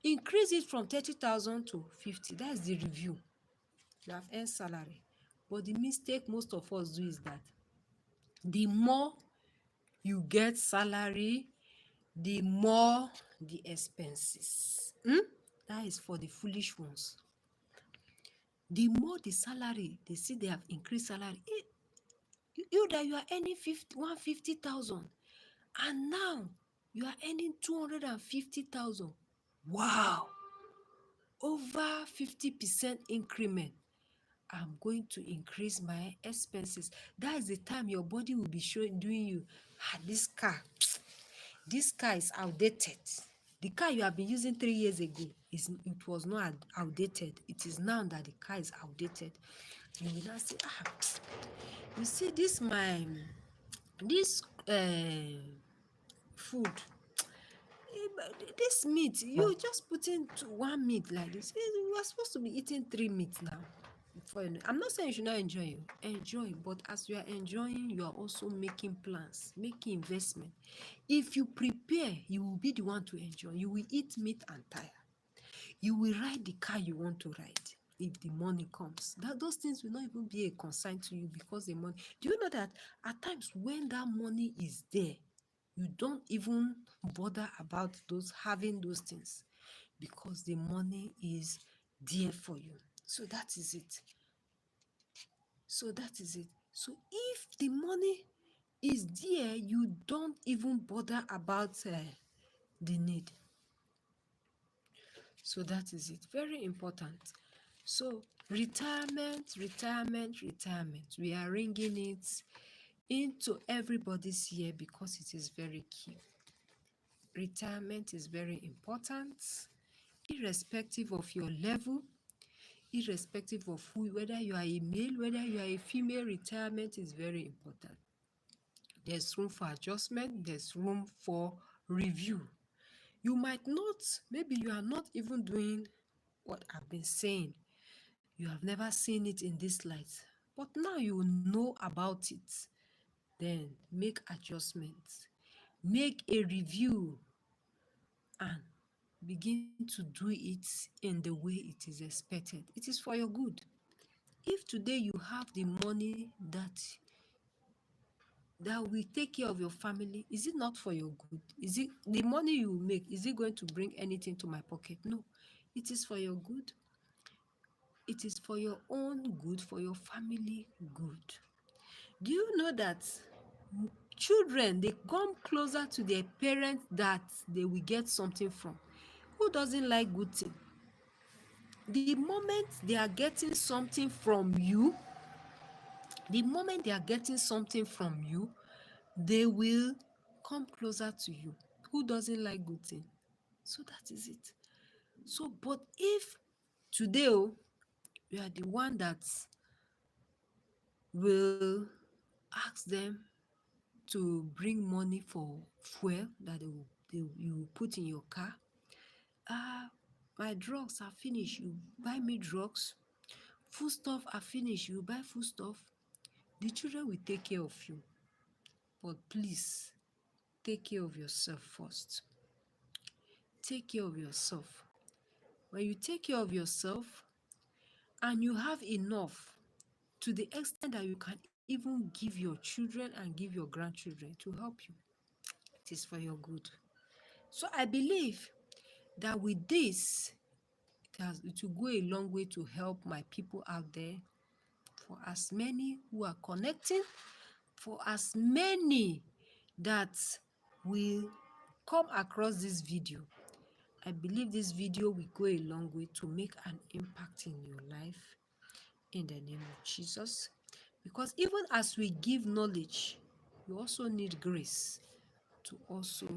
increase it from 30,000 to 50. That's the review. You have earned salary. But the mistake most of us do is that the more you get salary, the more the expenses. That is for the foolish ones. The more the salary, they see they have increased salary. You that you are earning 150,000 and now you are earning 250,000. Wow! Over 50% increment. I'm going to increase my expenses. That is the time your body will be doing you, this car is outdated. The car you have been using 3 years ago, it was not outdated. It is now that the car is outdated. You will now say, you see this food, this meat, you just put into one meat like this. You are supposed to be eating 3 meats now. I'm not saying you should not enjoy, but as you are enjoying, you are also making plans, making investment. If you prepare, you will be the one to enjoy. You will eat meat and tire. You will ride the car you want to ride if the money comes. Those things will not even be a concern to you because the money. Do you know that at times when that money is there, you don't even bother about having those things because the money is there for you. So that is it. So if the money is there, you don't even bother about the need. So that is it. Very important. So retirement. We are ringing it into everybody's ear because it is very key. Retirement is very important, irrespective of your level, irrespective of whether you are a male, whether you are a female. Retirement is very important. There's room for adjustment. There's room for review. You might not, maybe you are not even doing what I've been saying. You have never seen it in this light, but now you know about it. Then make adjustments, make a review, and begin to do it in the way it is expected. It is for your good. If today you have the money that will take care of your family, is it not for your good? Is it the money you make, is it going to bring anything to my pocket? No, it is for your good. It is for your own good, for your family good. Do you know that children, they come closer to their parents that they will get something from. Who doesn't like good thing? The moment they are getting something from you, the moment they are getting something from you, they will come closer to you. Who doesn't like good thing? So that is it. So, but if today, oh, you are the one that will ask them to bring money for fuel that you will put in your car. My drugs are finished, you buy me drugs. Foodstuff are finished, you buy foodstuff. The children will take care of you. But please, take care of yourself first. Take care of yourself. When you take care of yourself and you have enough, to the extent that you can even give your children and give your grandchildren to help you, it is for your good. So I believe that with this, it will go a long way to help my people out there. For as many who are connecting, for as many that will come across this video, I believe this video will go a long way to make an impact in your life, in the name of Jesus. Because even as we give knowledge, you also need grace to also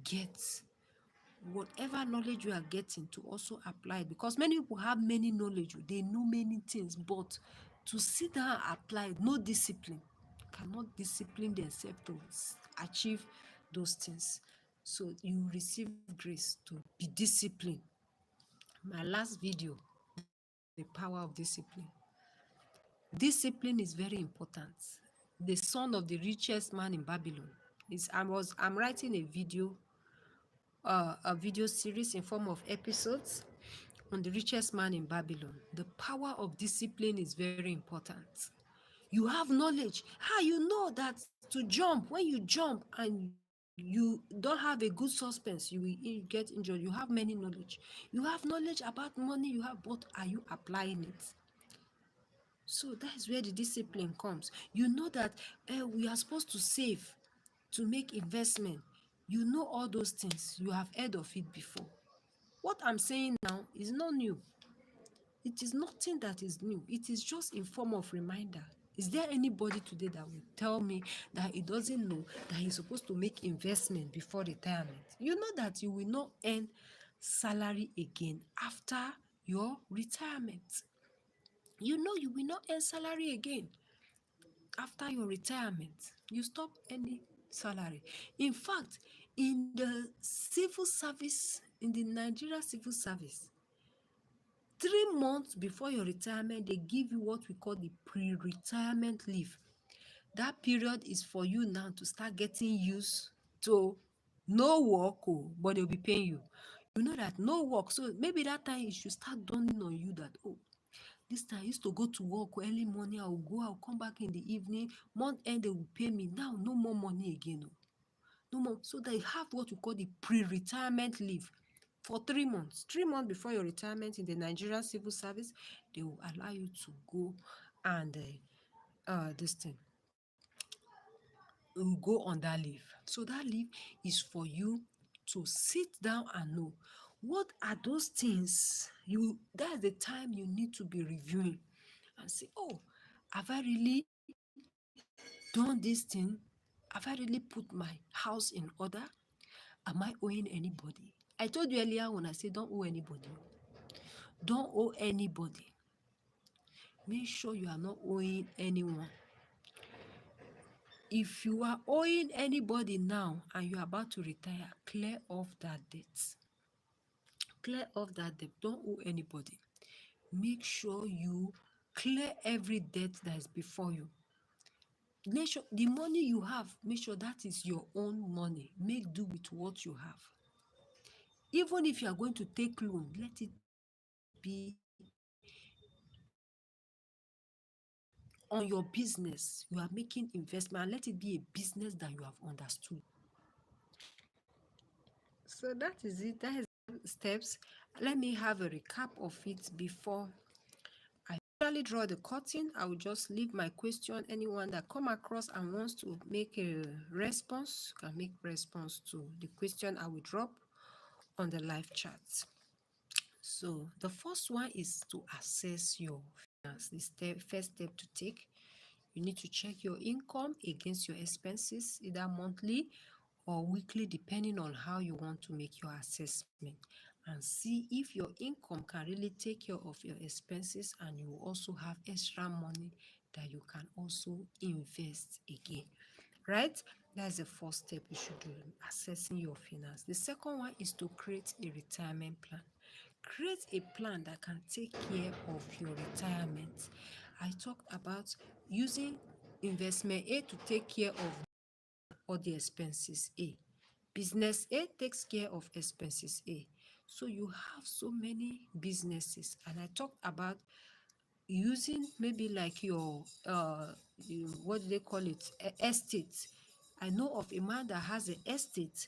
get whatever knowledge you are getting, to also apply it. Because many people have many knowledge, they know many things, but to sit down and apply, no discipline, cannot discipline themselves to achieve those things. So you receive grace to be disciplined. My last video, the power of discipline. Discipline is very important. The son of the richest man in Babylon I'm writing a video series in form of episodes on the richest man in Babylon. The power of discipline is very important. You have knowledge. How you know that to jump, when you jump and you don't have a good suspense, you will get injured. You have many knowledge. You have knowledge about money, but are you applying it? So that is where the discipline comes. You know that we are supposed to save, to make investment. You know all those things. You have heard of it before. What I'm saying now is not new. It is nothing that is new. It is just in form of reminder. Is there anybody today that will tell me that he doesn't know that he's supposed to make investment before retirement? You know that you will not earn salary again after your retirement. You know you will not earn salary again after your retirement. You stop earning salary. In fact, in the civil service, in the Nigeria civil service, 3 months before your retirement, they give you what we call the pre-retirement leave. That period is for you now to start getting used to no work, but they'll be paying you. You know that no work, so maybe that time it should start dawning on you that, this time I used to go to work early morning, I'll come back in the evening, month end they will pay me. Now no more money again. No more. So they have what we call the pre-retirement leave for 3 months. 3 months before your retirement in the Nigerian civil service, they will allow you to go and this thing, will go on that leave. So that leave is for you to sit down and know what are those things. That's the time you need to be reviewing and say, have I really done this thing? Have I really put my house in order? Am I owing anybody? I told you earlier when I said don't owe anybody. Don't owe anybody. Make sure you are not owing anyone. If you are owing anybody now and you are about to retire, clear off that debt. Clear off that debt. Don't owe anybody. Make sure you clear every debt that is before you. Make sure the money you have, make sure that is your own money. Make do with what you have. Even if you are going to take loan, let it be on your business. You are making investment, and let it be a business that you have understood. So that is it. That is steps. Let me have a recap of it before usually draw the curtain. I will just leave my question. Anyone that come across and wants to make a response can make response to the question I will drop on the live chat. So the first one is to assess your finance. The first step to take, you need to check your income against your expenses, either monthly or weekly, depending on how you want to make your assessment, and see if your income can really take care of your expenses and you also have extra money that you can also invest again, right? That's the first step you should do, assessing your finance. The second one is to create a retirement plan. Create a plan that can take care of your retirement. I talked about using investment A to take care of all the expenses A. Business A takes care of expenses A. So you have so many businesses, and I talked about using maybe like your what do they call it, estate. I know of a man that has an estate.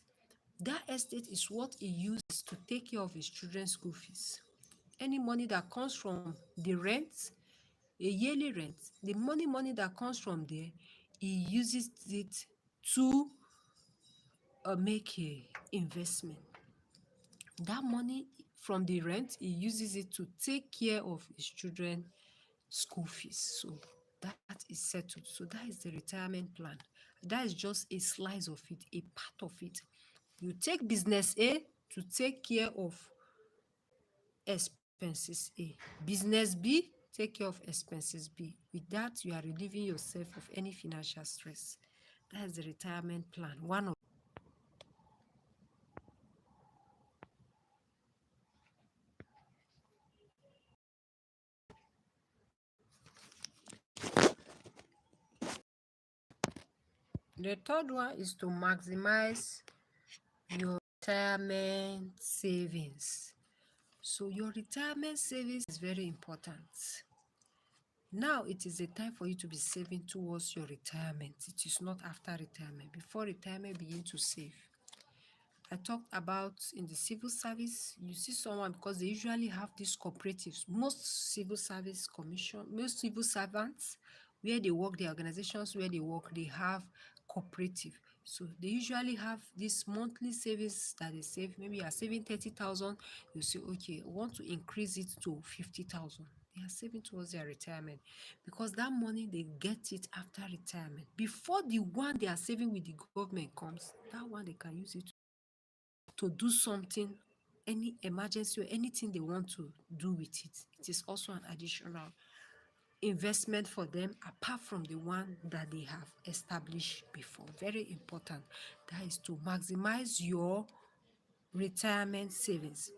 That estate is what he uses to take care of his children's school fees. Any money that comes from the rent, a yearly rent, the money that comes from there, he uses it to make a investment. That money from the rent, he uses it to take care of his children school fees. So that is settled. So that is the retirement plan. That is just a slice of it, a part of it. You take business A to take care of expenses A. Business B, take care of expenses B. With that, you are relieving yourself of any financial stress. That is the retirement plan. One of the third one is to maximize your retirement savings. So your retirement savings is very important. Now it is a time for you to be saving towards your retirement. It is not after retirement. Before retirement, begin to save. I talked about in the civil service, you see someone, because they usually have these cooperatives. Most civil service commission, most civil servants, where they work, the organizations where they work, they have cooperative. So they usually have this monthly savings that they save. Maybe you are saving 30,000, you say, okay, I want to increase it to 50,000. They are saving towards their retirement, because that money, they get it after retirement. Before the one they are saving with the government comes, that one they can use it to do something, any emergency or anything they want to do with it. It is also an additional investment for them apart from the one that they have established before. Very important. That is to maximize your retirement savings.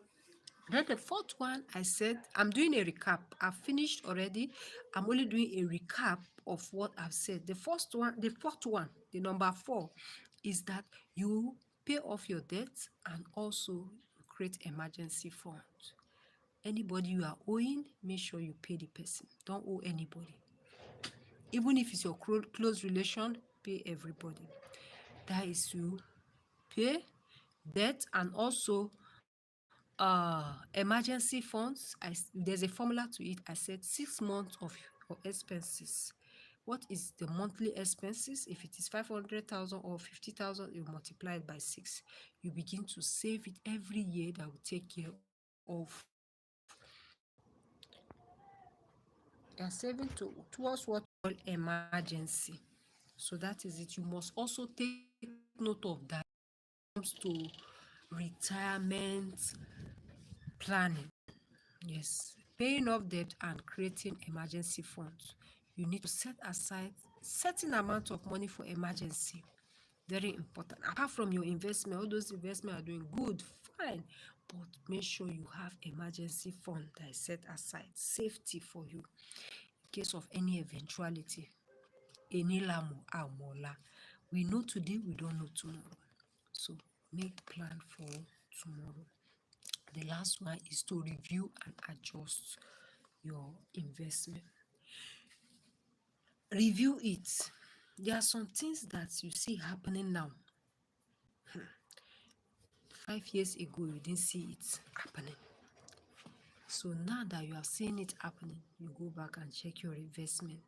Then the fourth one, I said, I'm doing a recap. I've finished already. I'm only doing a recap of what I've said. The first one, the fourth one, the number 4, is that you pay off your debts and also create emergency funds. Anybody you are owing, make sure you pay the person. Don't owe anybody. Even if it's your close relation, pay everybody. That is to pay debt, and also emergency funds. There's a formula to it. I said 6 months of your expenses. What is the monthly expenses? If it is 500,000 or 50,000, you multiply it by 6. You begin to save it every year. That will take care of, you're saving towards what we call emergency. So that is it. You must also take note of that when it comes to retirement planning. Yes, paying off debt and creating emergency funds. You need to set aside certain amount of money for emergency. Very important. Apart from your investment, all those investments are doing good, fine, but make sure you have emergency fund that is set aside, safety for you in case of any eventuality. Enilamu amola. We know today, we don't know tomorrow. So make plan for tomorrow. The last one is to review and adjust your investment. Review it. There are some things that you see happening now. 5 years ago, you didn't see it happening. So now that you have seen it happening, you go back and check your investment.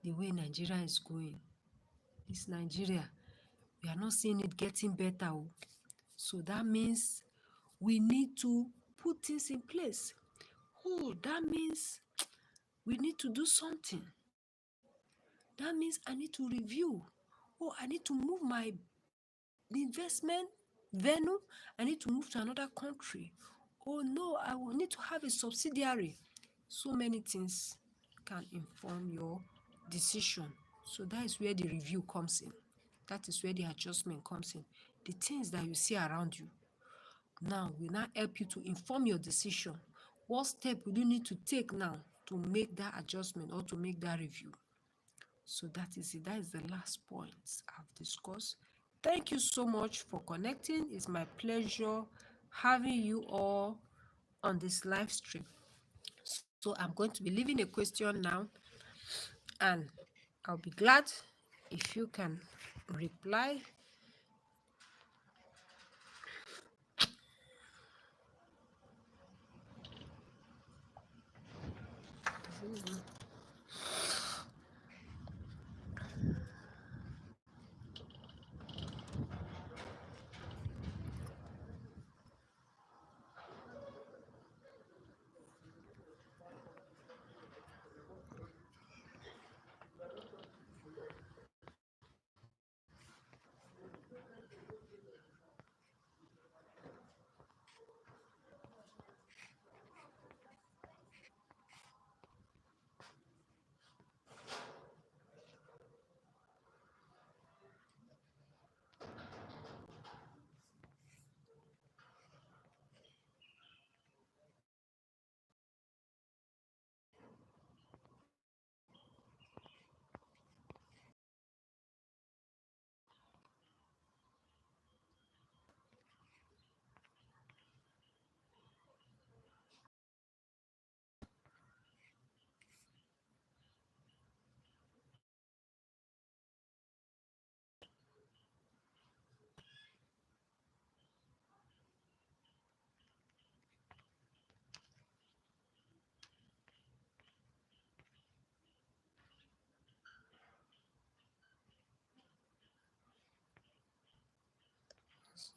The way Nigeria is going, this Nigeria, we are not seeing it getting better. Oh. So that means we need to put things in place. Oh, that means we need to do something. That means I need to review. Oh, I need to move my investment venue. I need to move to another country. Oh no, I will need to have a subsidiary. So many things can inform your decision. So that is where the review comes in. That is where the adjustment comes in. The things that you see around you now will now help you to inform your decision. What step will you need to take now to make that adjustment or to make that review? So that is it. That is the last point I've discussed. Thank you so much for connecting. It's my pleasure having you all on this live stream. So I'm going to be leaving a question now, and I'll be glad if you can reply.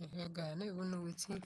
I don't even know what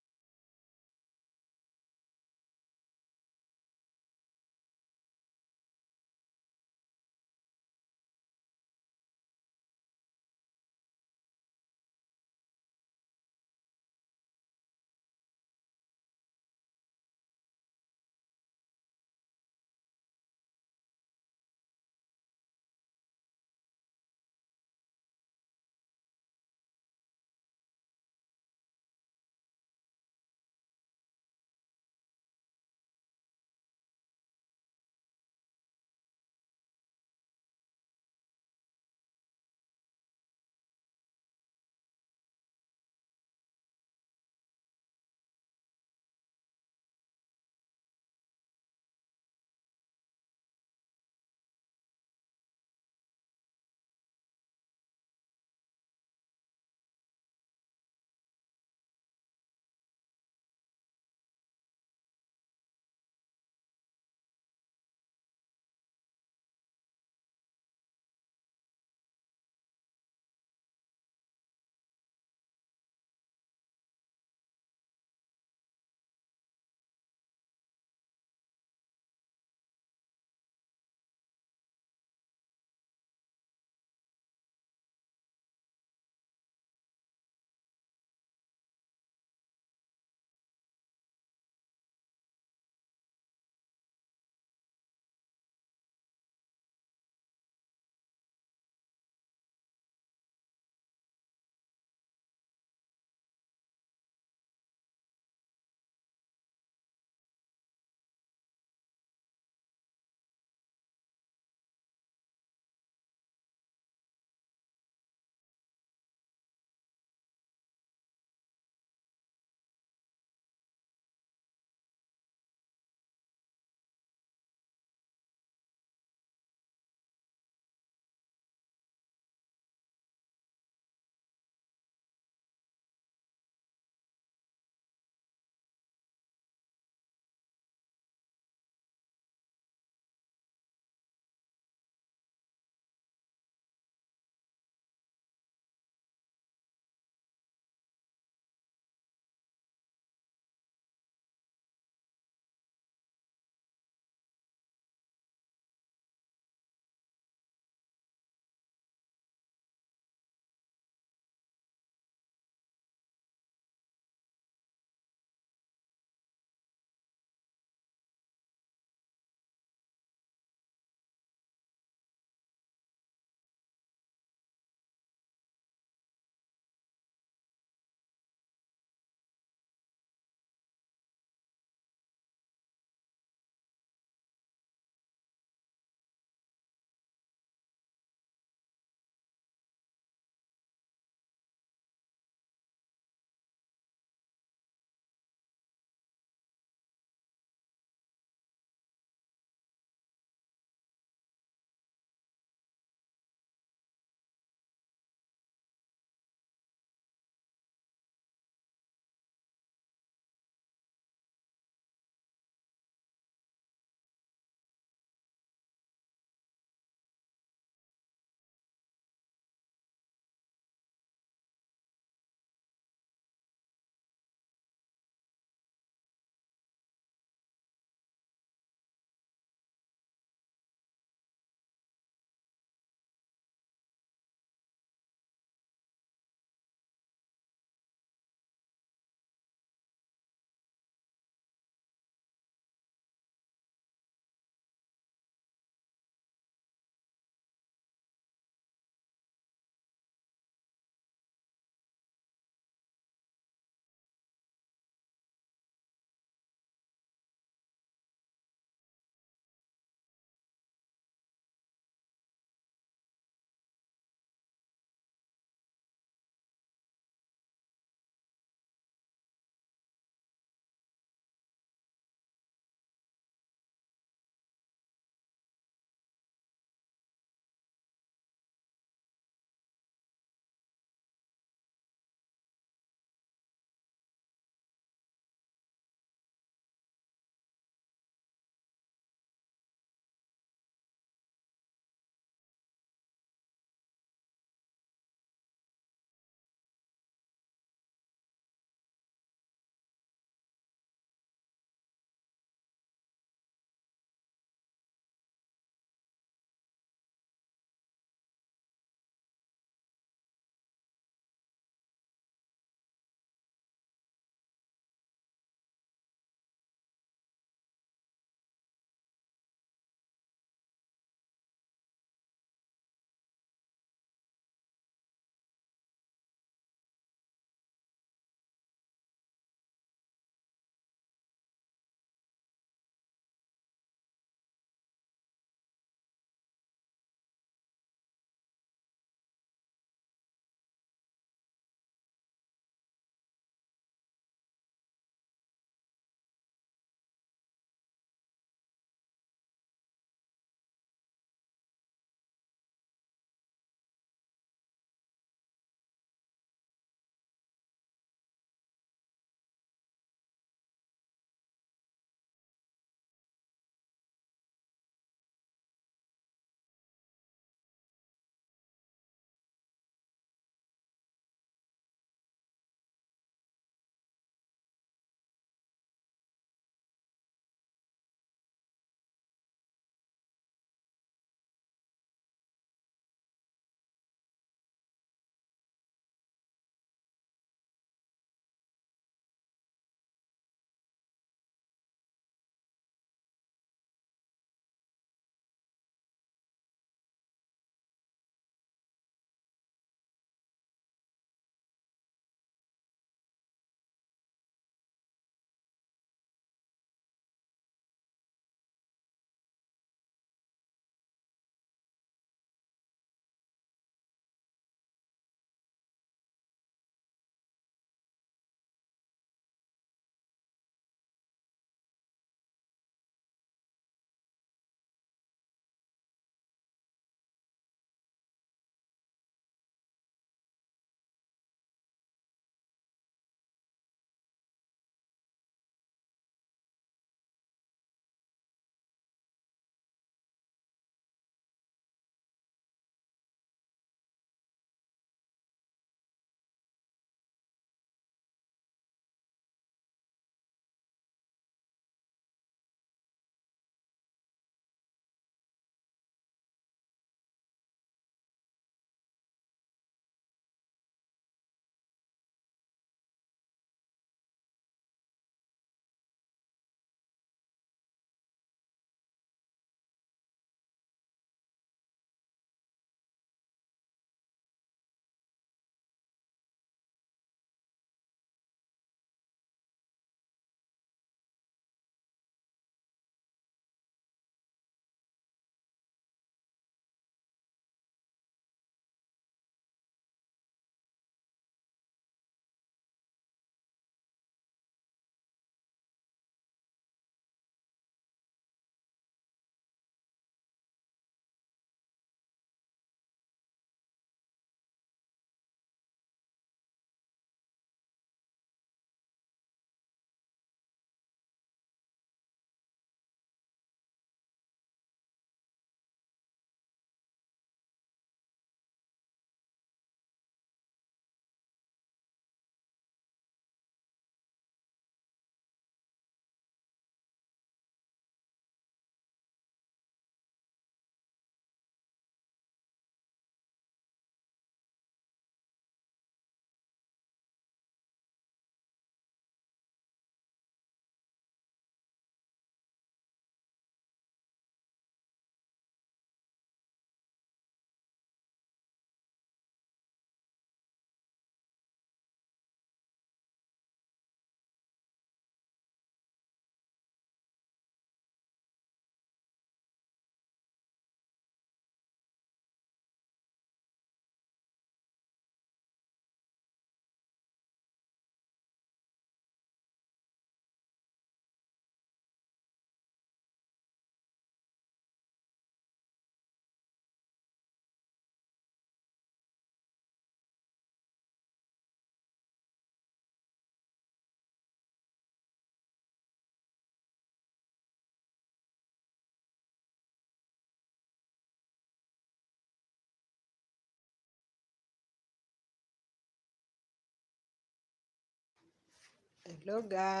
Hello, guys.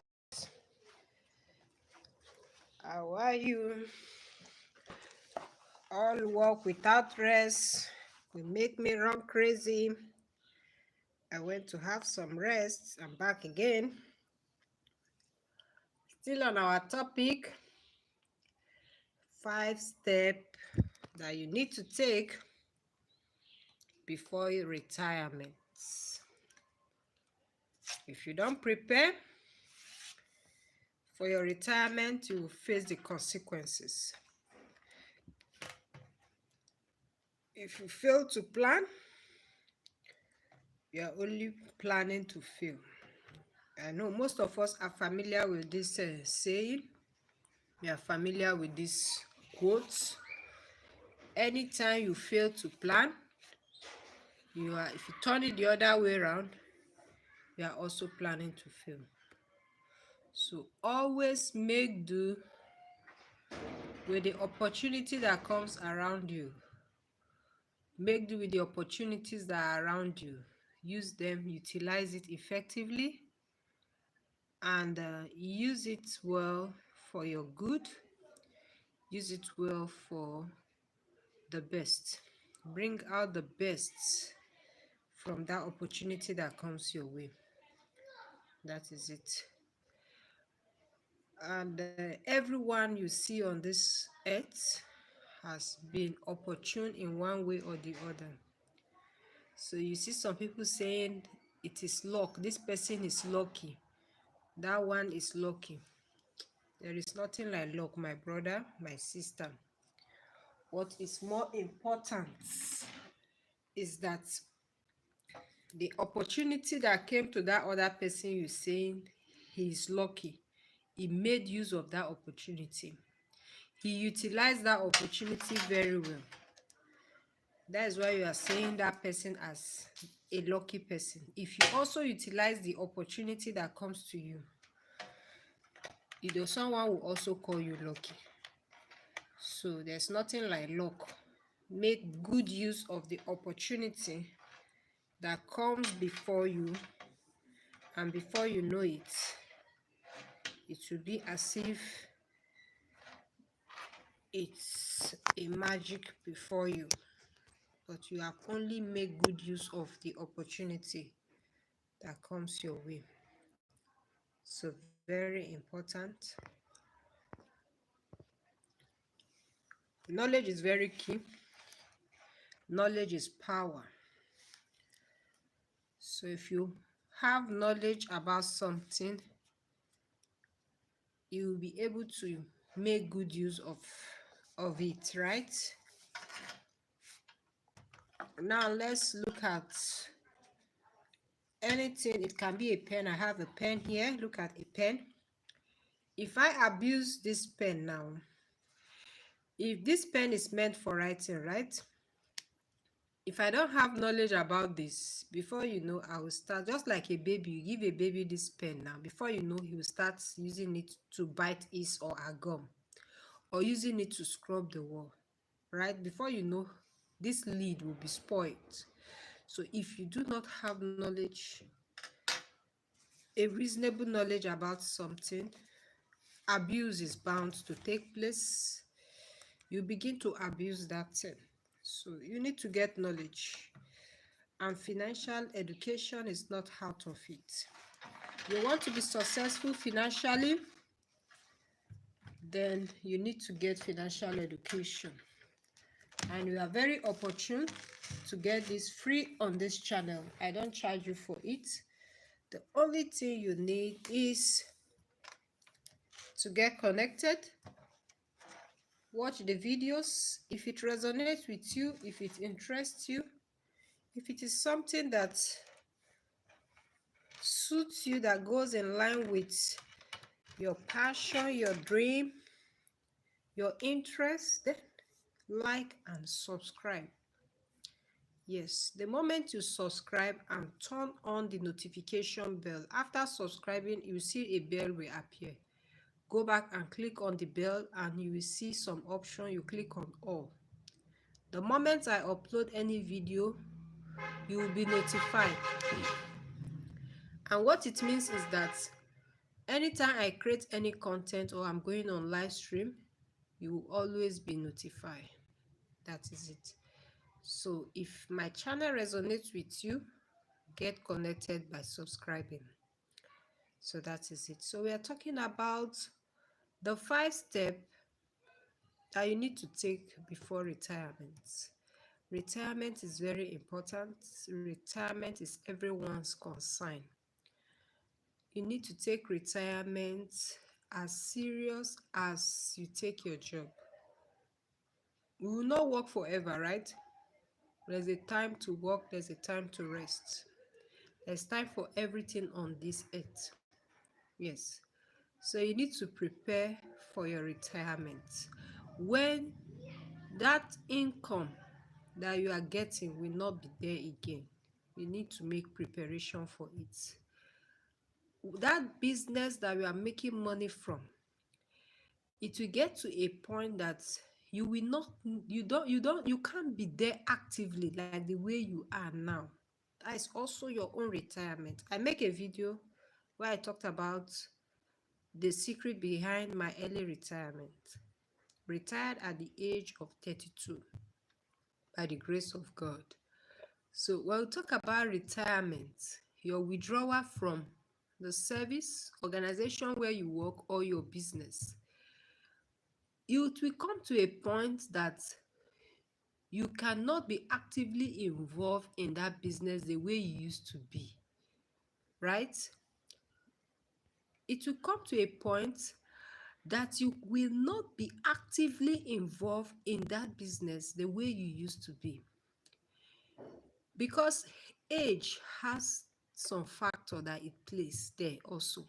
How are you? All work without rest will make me run crazy. I went to have some rest. I'm back again. Still on our topic, 5 steps that you need to take before your retirement. If you don't prepare for your retirement, you will face the consequences. If you fail to plan, you are only planning to fail. I know most of us are familiar with this saying. We are familiar with this quote. Anytime you fail to plan, if you turn it the other way around, you are also planning to fail. So always make do with the opportunity that comes around you. Make do with the opportunities that are around you. Use them, utilize it effectively, and use it well for your good. Use it well for the best. Bring out the best from that opportunity that comes your way. That is it. And everyone you see on this earth has been opportune in one way or the other. So you see some people saying it is luck. This person is lucky. That one is lucky. There is nothing like luck, my brother, my sister. What is more important is that the opportunity that came to that other person you're saying he is lucky, he made use of that opportunity. He utilized that opportunity very well. That is why you are saying that person as a lucky person. If you also utilize the opportunity that comes to you, someone will also call you lucky. So there's nothing like luck. Make good use of the opportunity that comes before you, and before you know it, it will be as if it's a magic before you, but you have only made good use of the opportunity that comes your way. So very important. Knowledge is very key. Knowledge is power. So if you have knowledge about something, you will be able to make good use of it, right? Now let's look at anything. It can be a pen. I have a pen here. Look at a pen. If I abuse this pen now, if this pen is meant for writing, right? If I don't have knowledge about this, before you know, I will start just like a baby. You give a baby this pen now, before you know, he will start using it to bite his or her gum, or using it to scrub the wall, right? Before you know, this lead will be spoiled. So if you do not have knowledge, a reasonable knowledge about something, abuse is bound to take place. You begin to abuse that thing. So you need to get knowledge, and financial education is not out of it. You want to be successful financially, then you need to get financial education, and you are very opportune to get this free on this channel. I don't charge you for it. The only thing you need is to get connected, watch the videos. If it resonates with you, if it interests you, if it is something that suits you, that goes in line with your passion, your dream, your interest, then like and subscribe. Yes, the moment you subscribe and turn on the notification bell, after subscribing, you will see a bell will appear. Go back and click on the bell, and you will see some option. You click on all. The moment I upload any video, you will be notified. And what it means is that Anytime I create any content or I'm going on live stream, you will always be notified. That is it. So if my channel resonates with you, get connected by subscribing. So that is it. So we are talking about the 5 steps that you need to take before retirement. Retirement is very important. Retirement is everyone's concern. You need to take retirement as serious as you take your job. We will not work forever, right? There's a time to work, there's a time to rest. There's time for everything on this earth. Yes. So you need to prepare for your retirement. When that income that you are getting will not be there again, you need to make preparation for it. That business that you are making money from, it will get to a point that you will not, you can't be there actively like the way you are now. That is also your own retirement. I make a video where I talked about the secret behind my early retirement. Retired at the age of 32 by the grace of God. So when we talk about retirement, your withdrawal from the service, organization where you work, or your business, it will come to a point that you cannot be actively involved in that business the way you used to be, right? It will come to a point that you will not be actively involved in that business the way you used to be, because age has some factor that it plays there also.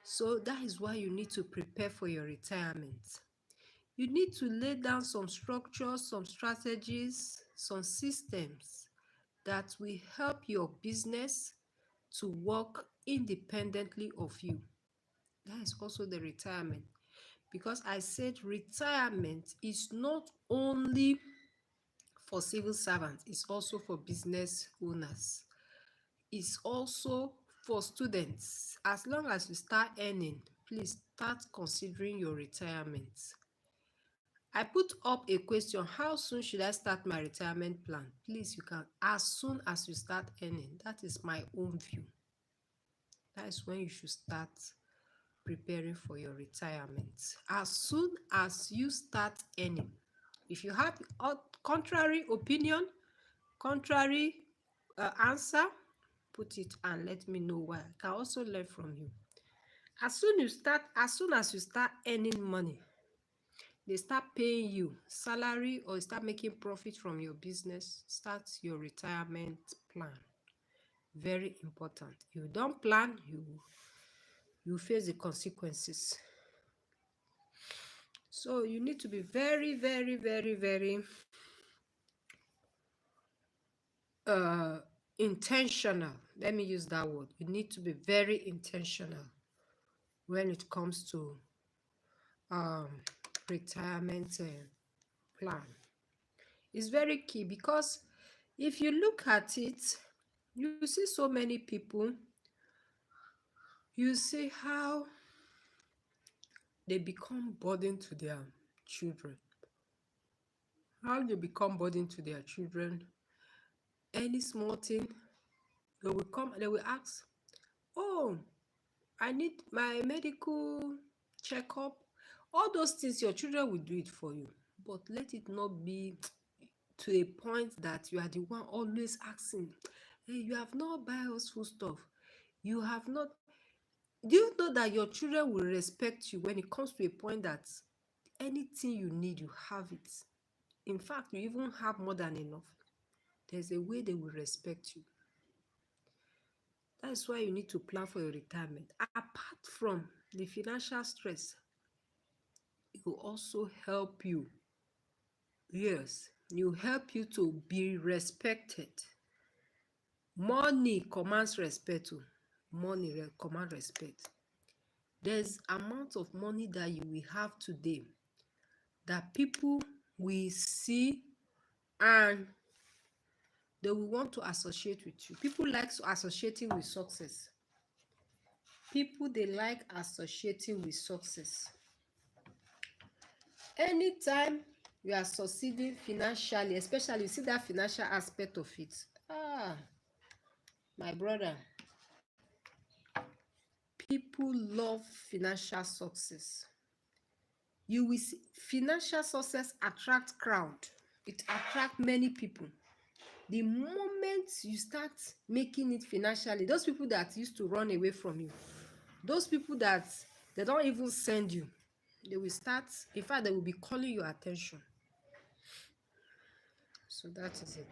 So that is why you need to prepare for your retirement. You need to lay down some structures, some strategies, some systems that will help your business to work independently of you. That is also the retirement. Because I said retirement is not only for civil servants, it's also for business owners. It's also for students. As long as you start earning, please start considering your retirement. I put up a question: how soon should I start my retirement plan? Please, you can as soon as you start earning. That is my own view. That is when you should start preparing for your retirement. As soon as you start earning. If you have a contrary opinion, contrary answer, put it and let me know why. I can also learn from you. As soon as you start earning money, they start paying you salary or start making profit from your business, start your retirement plan. Very important. If you don't plan, you face the consequences. So you need to be very, very, very, very intentional. Let me use that word. You need to be very intentional when it comes to um, retirement plan. It's very key, because if you look at it, you see so many people, you see how they become burden to their children. How they become burden to their children. Any small thing, they will come and they will ask, oh, I need my medical checkup. All those things, your children will do it for you. But let it not be to a point that you are the one always asking, hey, you have not buy us food stuff. You have not. Do you know that your children will respect you when it comes to a point that anything you need, you have it? In fact, you even have more than enough. There's a way they will respect you. That's why you need to plan for your retirement. Apart from the financial stress, it will also help you. Yes, it will help you to be respected. Money commands respect. Money commands respect. There's amount of money that you will have today that people will see and they will want to associate with you. People like associating with success. People they like associating with success. Anytime you are succeeding financially, especially you see that financial aspect of it, my brother, people love financial success. You will see financial success attract crowd. It attract many people. The moment you start making it financially, those people that used to run away from you, those people that they don't even send you, they will start, in fact they will be calling your attention. So that is it.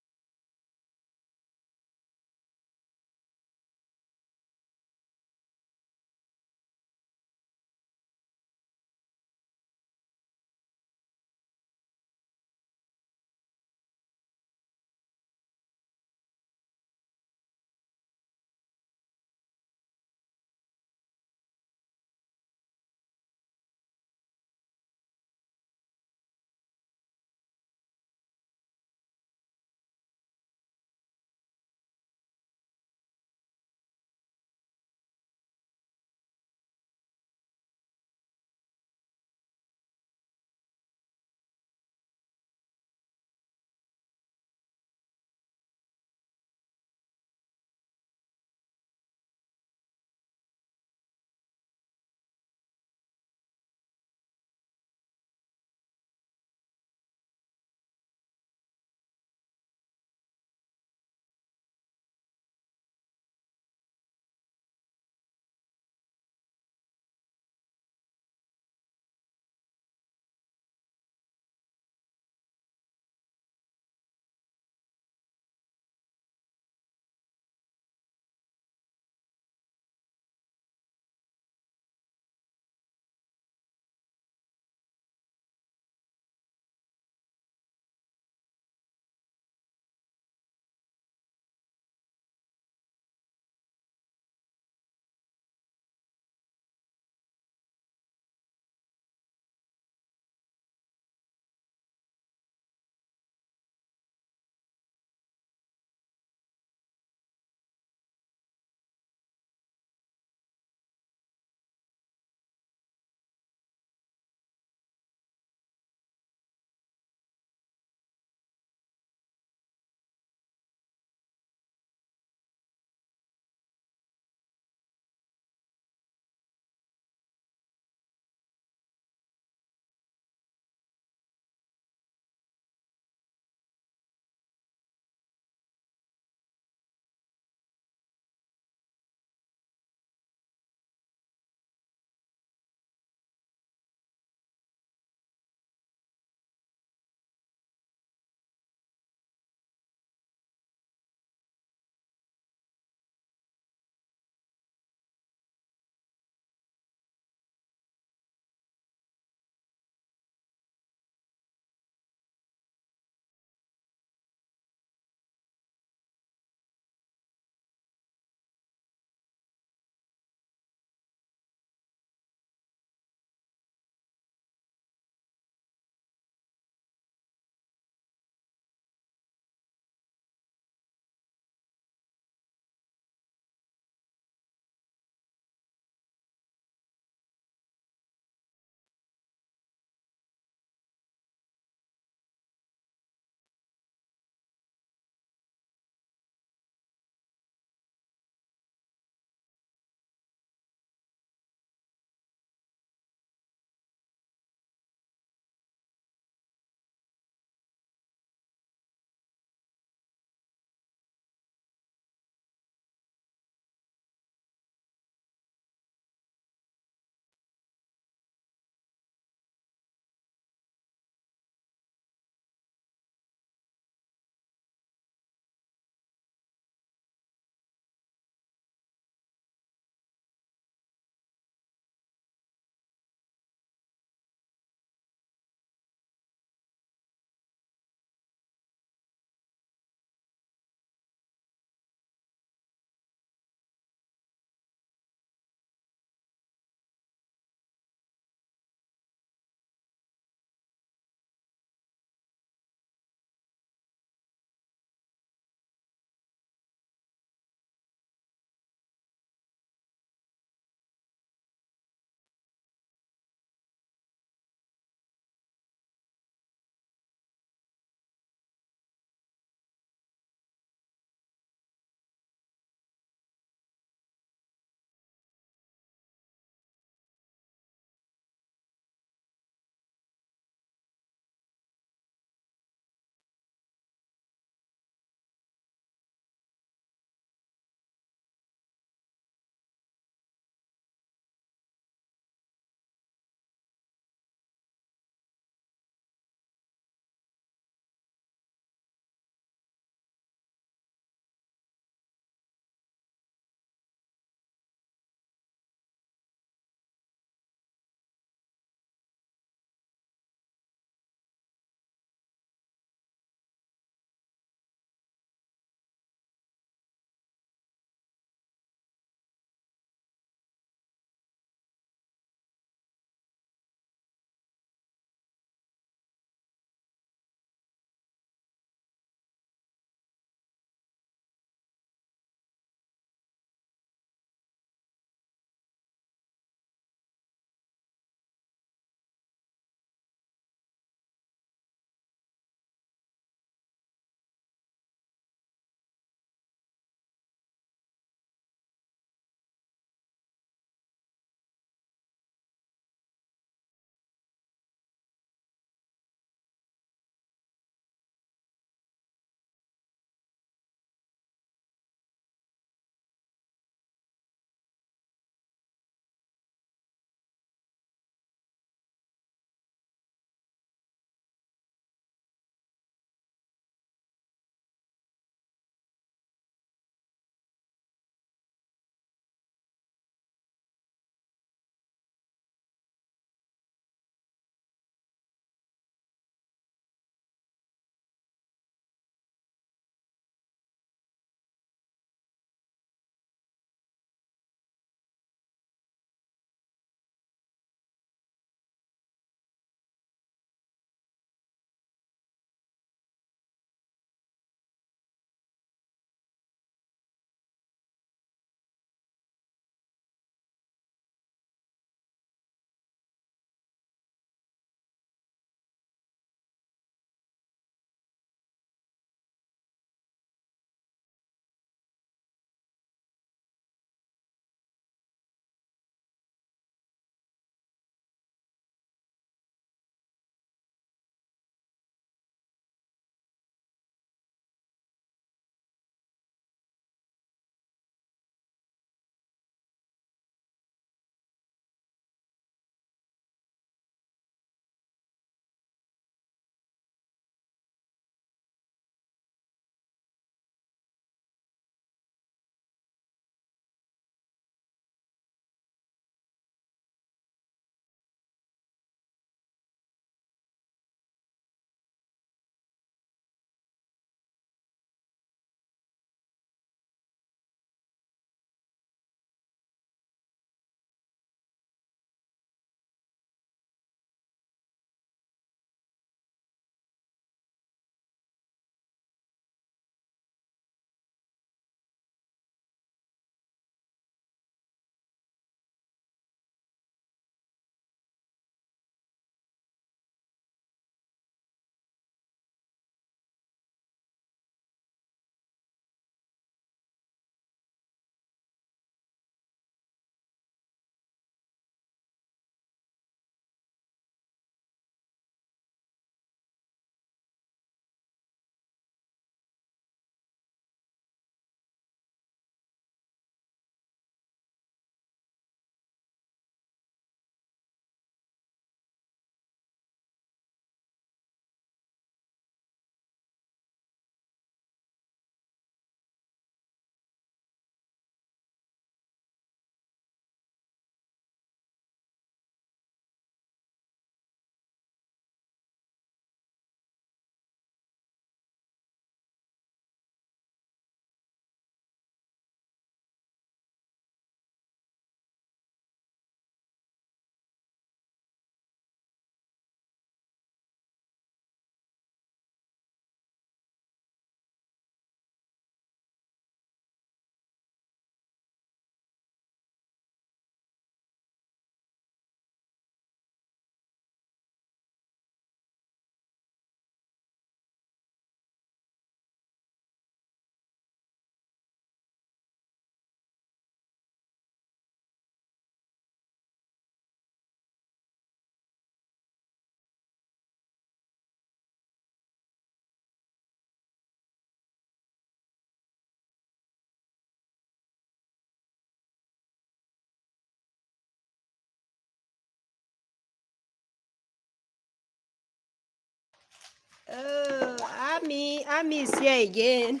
Oh, Ami is here again.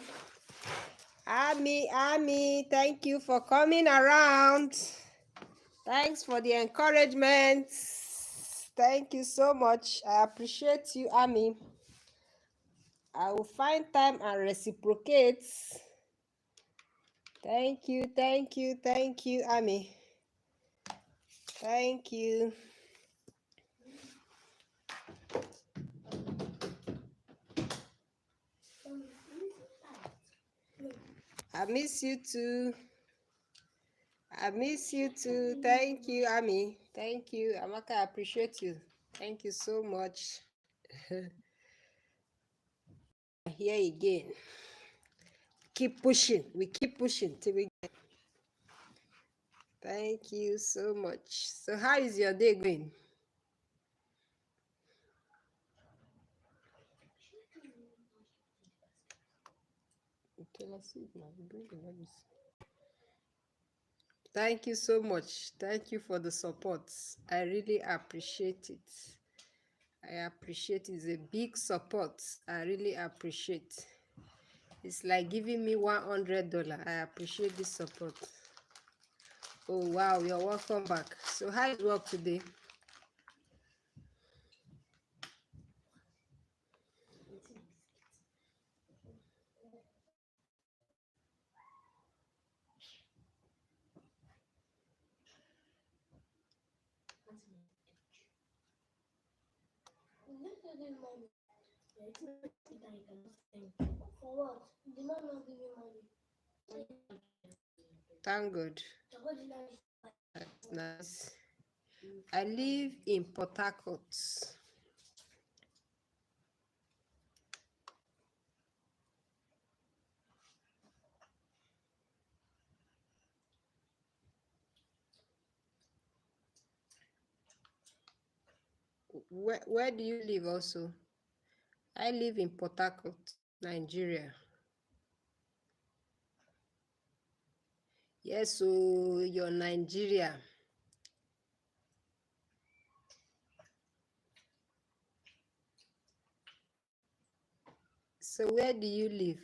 Ami, thank you for coming around. Thanks for the encouragement. Thank you so much. I appreciate you, Ami. I will find time and reciprocate. Thank you, Ami. Thank you. I miss you too. Thank you, Ami. Thank you, Amaka. I appreciate you. Thank you so much. Here again. Keep pushing. We keep pushing till we get. Thank you so much. So, how is your day going? Thank you so much. Thank you for the support. I really appreciate it. I appreciate it. It's a big support. I really appreciate. It's like giving me $100. I appreciate this support. Oh wow, you're welcome back. So how is work today? Thank God. That's nice. I live in Port Harcourt. Where do you live also? I live in Port Harcourt, Nigeria. Yes, so you're Nigeria. So where do you live?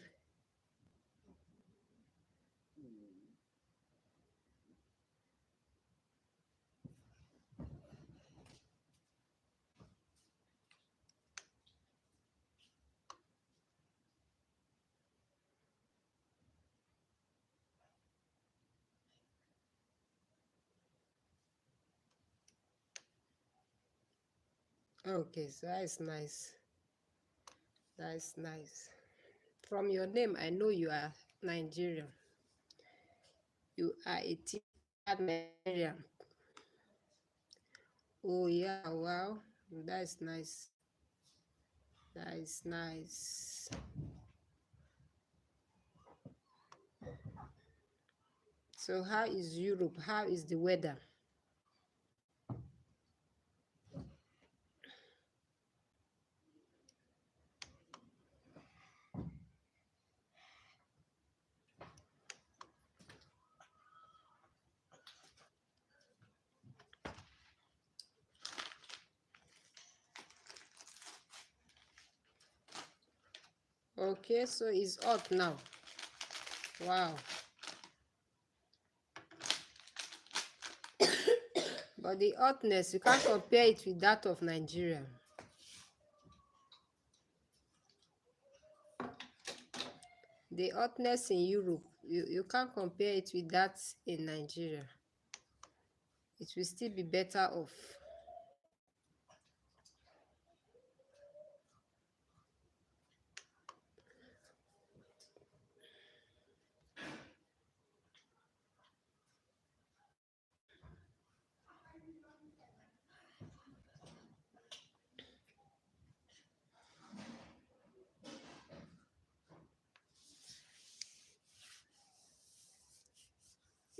Okay, so that's nice. That's nice. From your name, I know you are Nigerian. You are a typical Nigerian. Oh yeah, wow. That's nice. That is nice. So how is Europe? How is the weather? Okay, so it's hot now. Wow. But the hotness, you can't compare it with that of Nigeria. The hotness in Europe, you can't compare it with that in Nigeria. It will still be better off.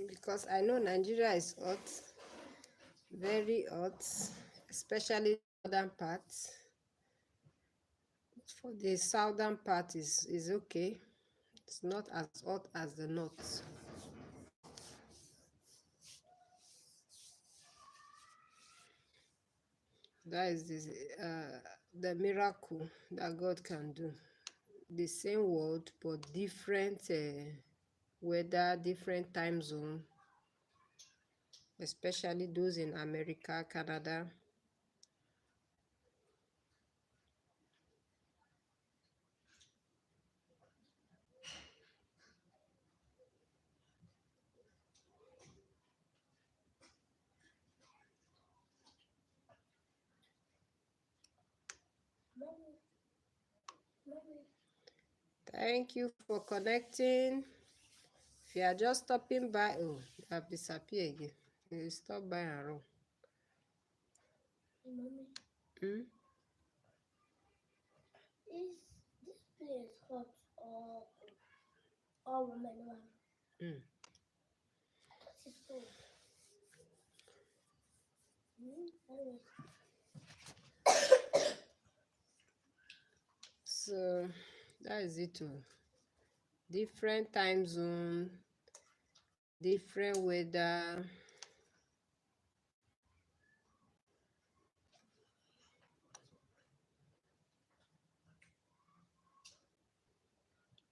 Because I know Nigeria is hot, very hot, especially northern parts. For the southern part is okay. It's not as hot as the north. That is the miracle that God can do. The same word, but different weather, different time zone, especially those in America, Canada. Thank you for connecting. If you are just stopping by, oh, you have disappeared again. You stop by and run. Hmm? Mm. So that is it too. Different time zone, different weather.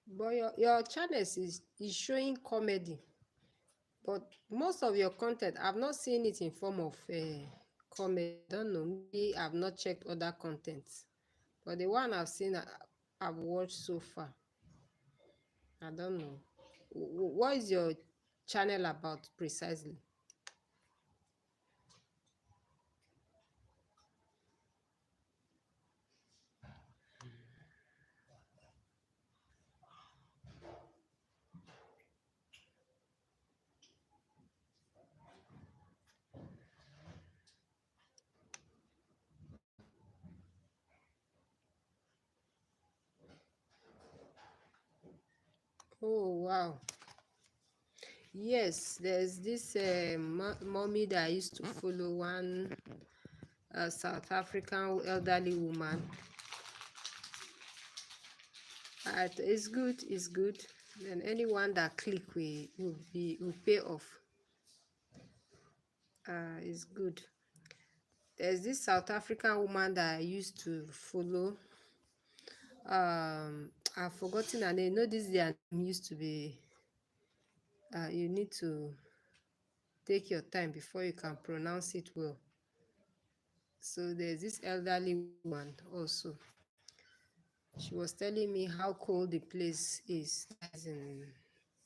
But your channels is showing comedy. But most of your content, I've not seen it in form of comedy. I don't know. Maybe I've not checked other contents. But the one I've seen, I've watched so far. I don't know. What is your channel about precisely? Oh, wow. Yes, there's this mommy that I used to follow, one South African elderly woman. It's good, it's good. And anyone that click will pay off. It's good. There's this South African woman that I used to follow. I've forgotten her name. You know, this their name used to be. You need to take your time before you can pronounce it well. So there's this elderly woman also. She was telling me how cold the place is. That's in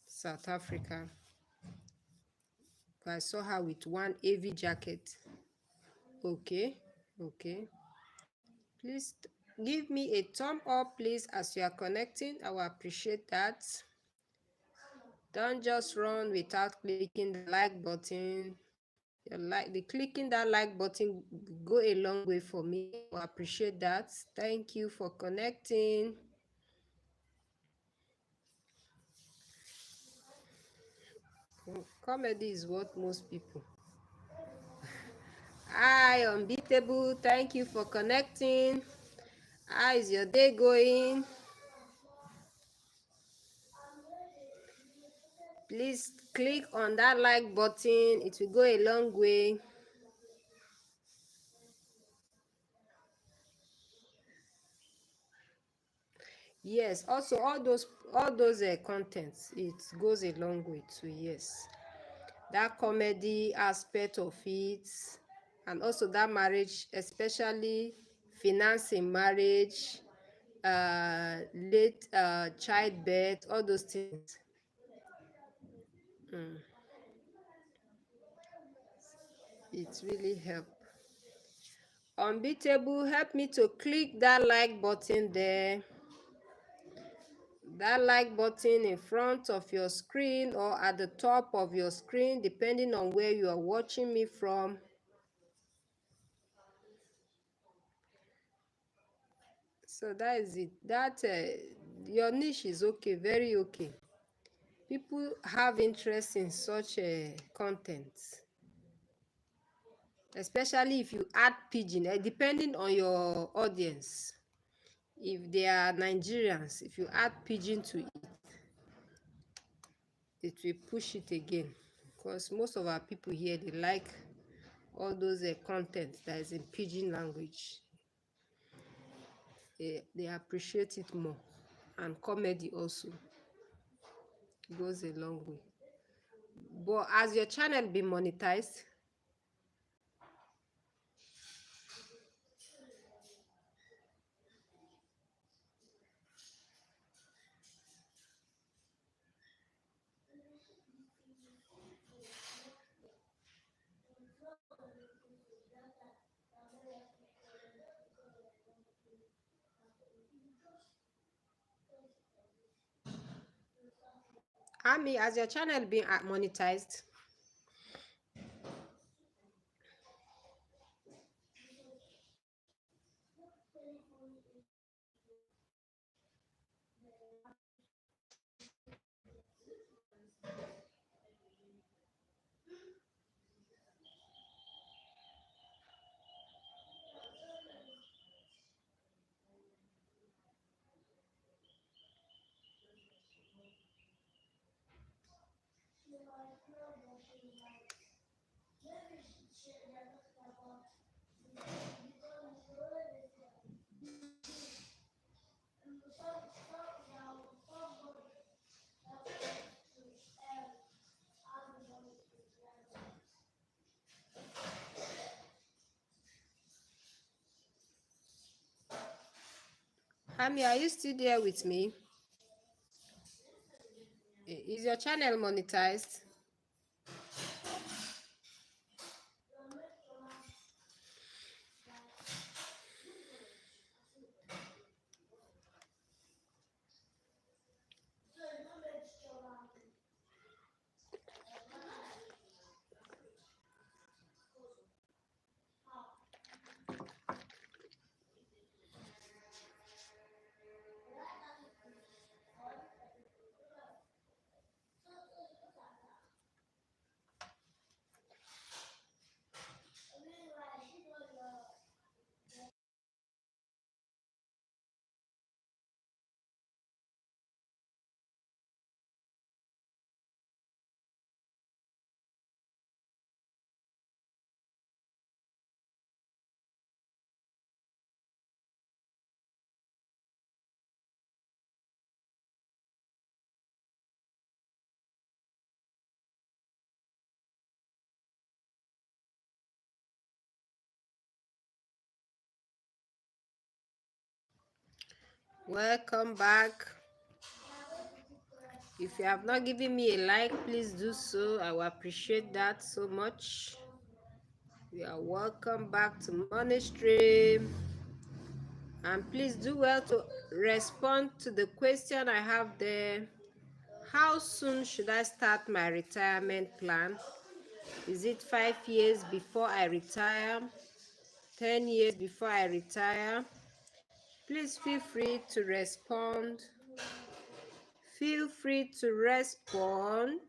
South Africa. I saw her with one heavy jacket. Okay, okay. Please give me a thumb up, please, as you are connecting. I will appreciate that. Don't just run without clicking the like button. The clicking that like button go a long way for me. I will appreciate that. Thank you for connecting. Comedy is what most people. Hi, Unbeatable. Thank you for connecting. How is your day going? Please click on that like button. It will go a long way. Yes, also all those contents, it goes a long way too. Yes, that comedy aspect of it, and also that marriage, especially financing marriage, late childbirth, all those things. Mm, it really help. Unbeatable, help me to click that like button there. That like button in front of your screen or at the top of your screen, depending on where you are watching me from. So that is it. That your niche is okay, very okay. People have interest in such content, especially if you add pidgin, depending on your audience. If they are Nigerians, if you add pidgin to it, it will push it again, because most of our people here, they like all those content that is in pidgin language, they appreciate it more. And comedy also goes a long way. But as your channel be monetized, Ami, as your channel being monetized, Ami, are you still there with me? Is your channel monetized? Welcome back. If you have not given me a like, please do so. I will appreciate that so much. You are welcome back to Money Stream. And please do well to respond to the question I have there. How soon should I start my retirement plan? Is it 5 years before I retire? 10 years before I retire? Please feel free to respond. Feel free to respond.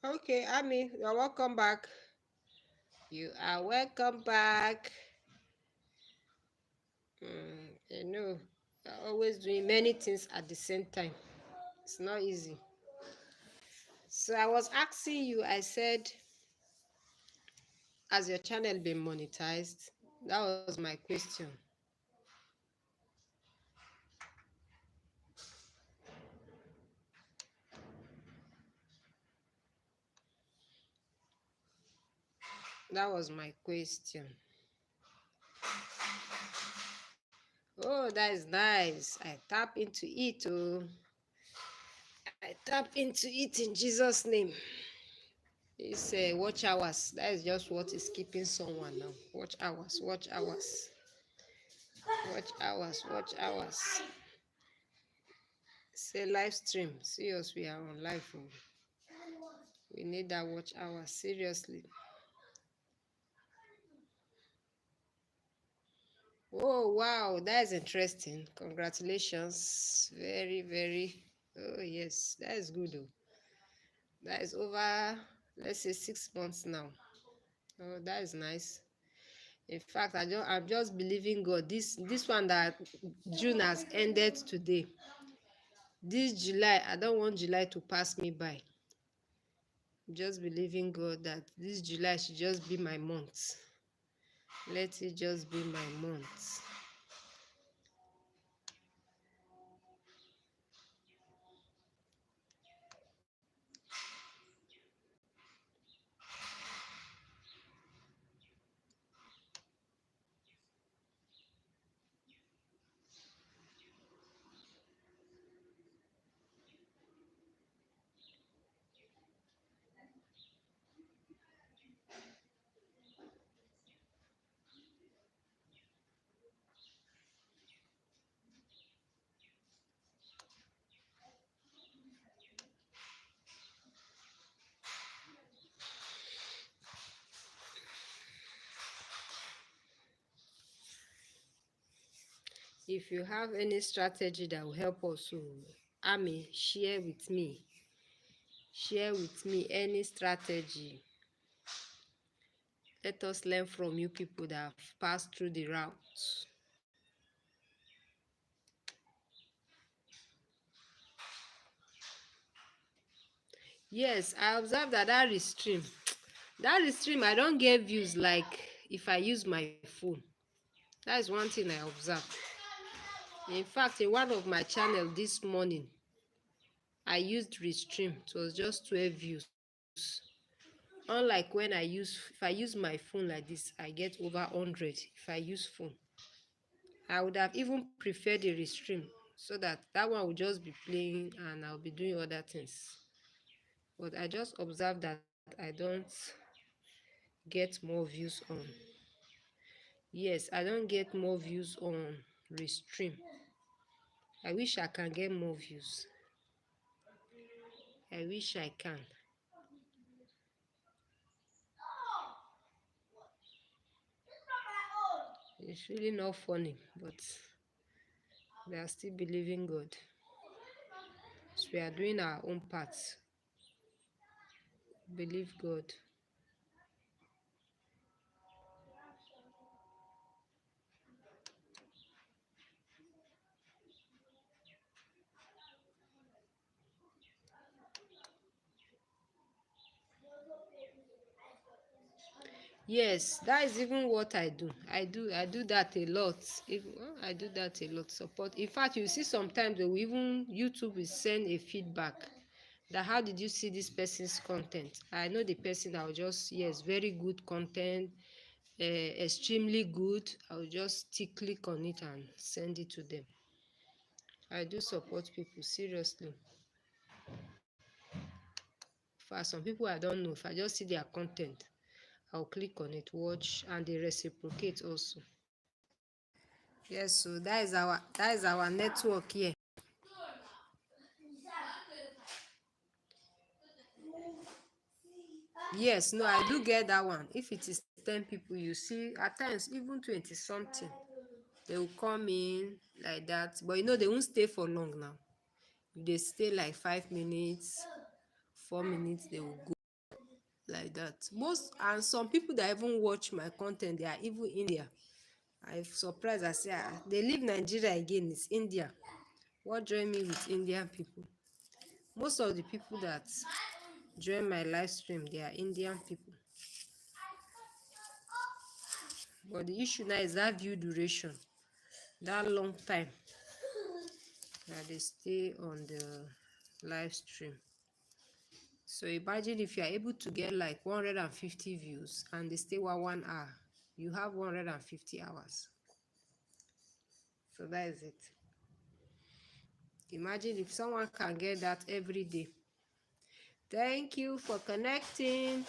Okay, Ami, you're welcome back. You are welcome back. You know, you're always doing many things at the same time. It's not easy. So I was asking you, I said, has your channel been monetized? That was my question. That was my question. Oh, that is nice. I tap into it. Oh, I tap into it in Jesus' name. It's watch hours. That is just what is keeping someone now. Watch hours, watch hours, watch hours, watch hours. Say live stream. Serious, we are on live. Oh. We need that watch hours. Seriously. Oh, wow. That is interesting. Congratulations. Very, very. Oh, yes. That is good. Oh. That is over, let's say, 6 months now. Oh, that is nice. In fact, I'm just believing God. This one that June has ended today. This July, I don't want July to pass me by. I'm just believing God that this July should just be my month. Let it just be my month. If you have any strategy that will help us, Ami, share with me. Share with me any strategy. Let us learn from you people that have passed through the route. Yes, I observed that restream. That restream, I don't get views like if I use my phone. That is one thing I observed. In fact, in one of my channel this morning, I used restream. It was just 12 views. Unlike when if I use my phone like this, I get over 100 if I use phone. I would have even preferred the restream so that one would just be playing and I'll be doing other things. But I just observed that I don't get more views on. Yes, I don't get more views on restream. I wish I can get more views. I wish I can. It's really not funny, but we are still believing God. So we are doing our own parts. Believe God. Yes, that is even what I do. I do that a lot. I do that a lot. Support. In fact, you see sometimes they will even YouTube will send a feedback that how did you see this person's content. I know the person, I'll just, yes, very good content, extremely good. I'll just click on it and send it to them. I do support people seriously. For some people I don't know, if I just see their content, I'll click on it, watch, and they reciprocate also. Yes, so that is our network here. Yes, no, I do get that one. If it is 10 people, you see, at times even 20 something, they will come in like that. But they won't stay for long now. If they stay like 5 minutes, 4 minutes, they will go. like that. Most and some people that even watch my content, they are even India. I'm surprised. I say, they leave Nigeria again. It's India. What join me with Indian people? Most of the people that join my live stream, they are Indian people. But the issue now is that view duration, that long time that they stay on the live stream. So imagine if you are able to get like 150 views and they stay 1 hour, you have 150 hours. So that is it. Imagine if someone can get that every day. Thank you for connecting.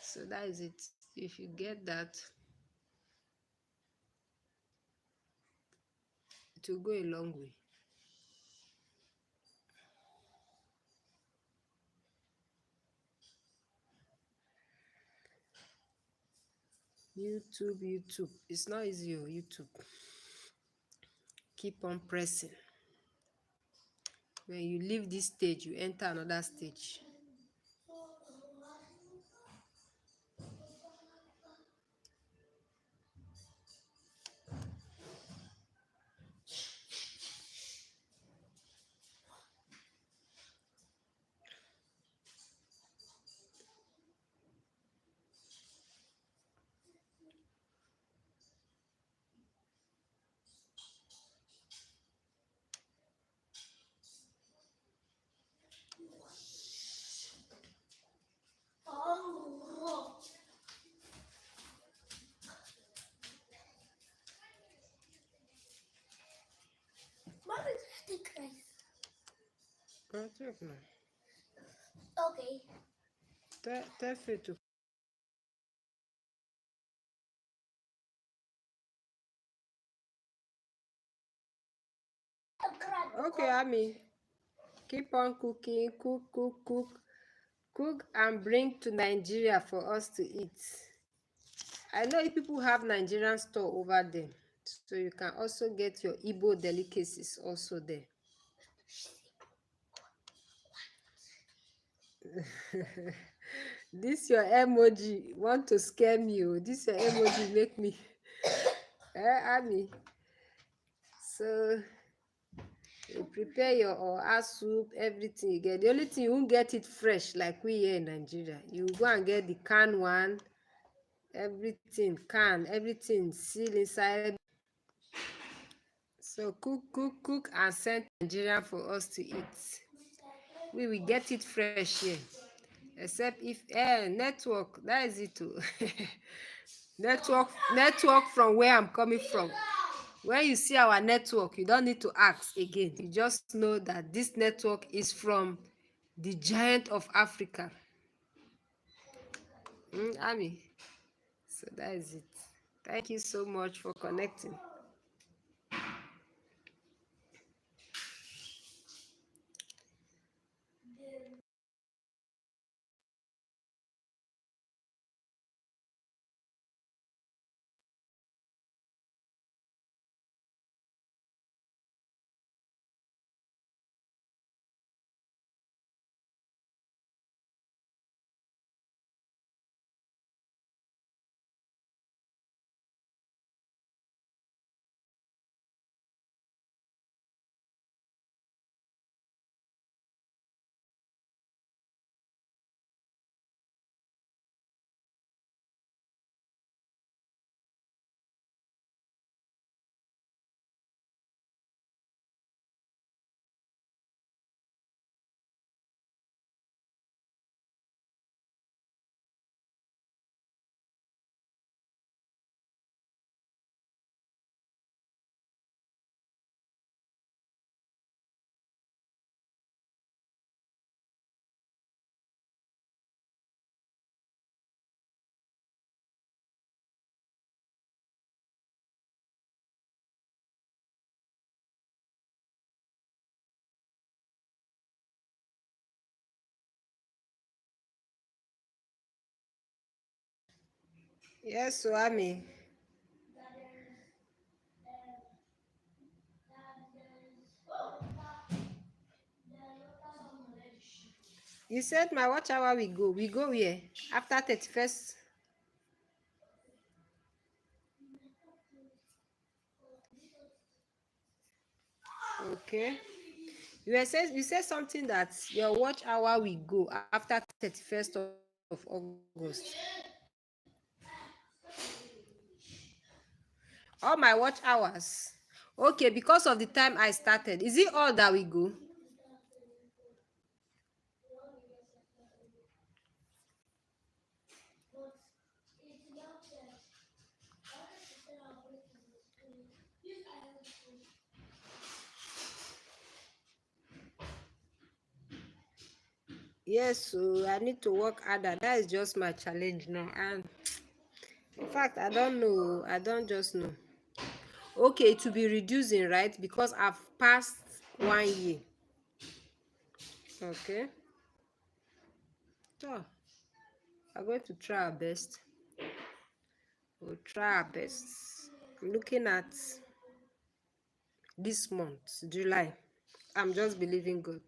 So that is it. If you get that, it will go a long way. YouTube. It's not easy, YouTube. Keep on pressing. When you leave this stage, you enter another stage. Okay. Tell Faith to. Okay, Ami. Keep on cooking. Cook and bring to Nigeria for us to eat. I know if people have Nigerian store over there, so you can also get your Igbo delicacies also there. This your emoji want to scare me. Oh. This your emoji make me. Ami. So you prepare your oha soup, everything you get. The only thing you won't get it fresh like we here in Nigeria. You go and get the canned one, everything everything sealed inside. So cook and send Nigeria for us to eat. We will get it fresh here. Except if network, that is it too. network from where I'm coming from. When you see our network, you don't need to ask again. You just know that this network is from the giant of Africa. Ami. So that is it. Thank you so much for connecting. Yes, so Ami. You said my watch hour we go. We go where? After 31st. Okay. You said something that your watch hour will go after 31st of August. All my watch hours. Okay, because of the time I started. Is it all that we go? Yes, so I need to work harder. That is just my challenge now. And in fact, I don't know. I don't just know. Okay, it will be reducing, right? Because I've passed 1 year. Okay. So we're going to try our best. We'll try our best. I'm looking at this month, July. I'm just believing God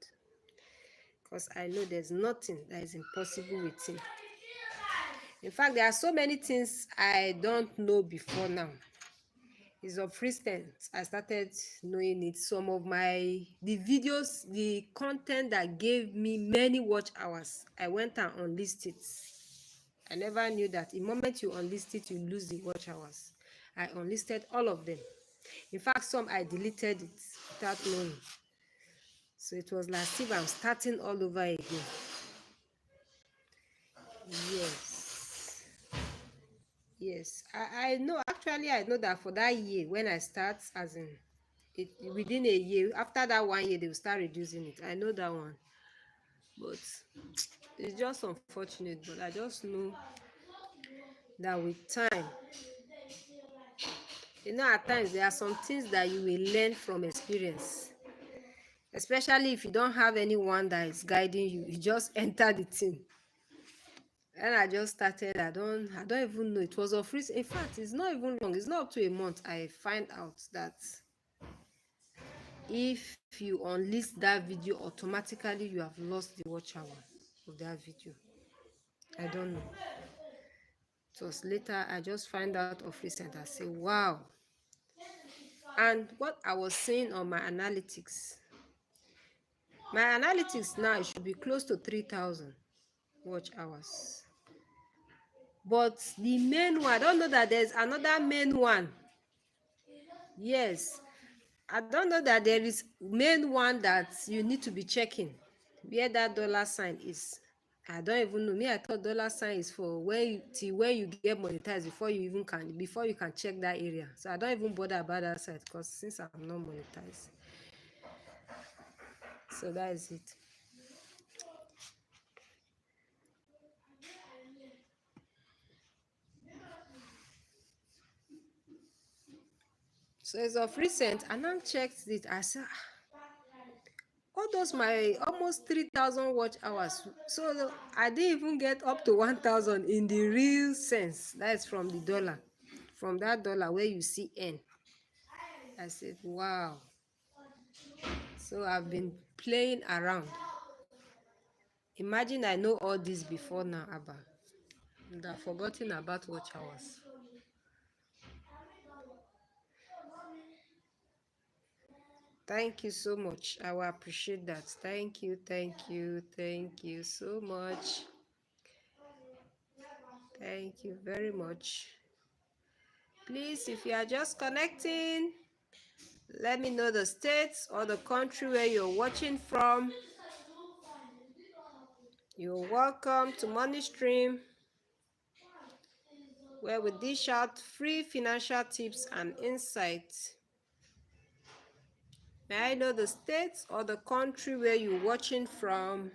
because I know there's nothing that is impossible with Him. In fact, there are so many things I don't know before now. It's of recent I started knowing it. Some of the videos, the content that gave me many watch hours, I went and unlisted it. I never knew that the moment you unlist it, you lose the watch hours. I unlisted all of them. In fact, some I deleted it without knowing. So it was like if I'm starting all over again. Yes. Yes. I know, actually, I know that for that year, when I start, as in, within a year, after that 1 year, they will start reducing it. I know that one. But it's just unfortunate. But I just know that with time, at times there are some things that you will learn from experience. Especially if you don't have anyone that is guiding you, you just enter the thing. And I just started. I don't even know. It was of free. In fact, it's not even long. It's not up to a month. I find out that if you unlist that video, automatically you have lost the watch hour of that video. I don't know. It was later I just find out of recent. I say, wow. And what I was saying on my analytics now, it should be close to 3,000 watch hours. But the main one, I don't know that there's another main one. Yes, I don't know that there is main one that you need to be checking where that dollar sign is. I don't even know. Me, I thought dollar sign is for when you get monetized before you can check that area. So I don't even bother about that side because since I'm not monetized. So that is it. So as of recent, I now checked it. I said, all those my almost 3,000 watch hours. So I didn't even get up to 1,000 in the real sense. That's from the dollar. From that dollar where you see N. I said, wow. So I've been playing around. Imagine I know all this before now, Abba. And I've forgotten about watch hours. Thank you so much. I will appreciate that. Thank you, thank you, thank you so much. Thank you very much. Please, if you are just connecting, let me know the states or the country where you're watching from. You're welcome to Money Stream, where we dish out free financial tips and insights. May I know the states or the country where you're watching from?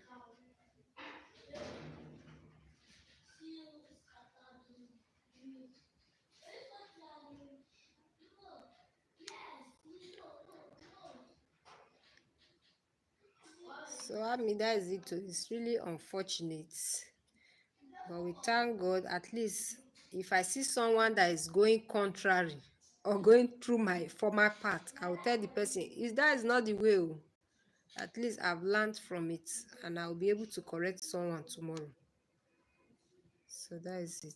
So, I mean, that is it. It's really unfortunate. But we thank God, at least if I see someone that is going contrary or going through my former path, I will tell the person, that is not the way. At least I've learned from it and I'll be able to correct someone tomorrow. So that is it.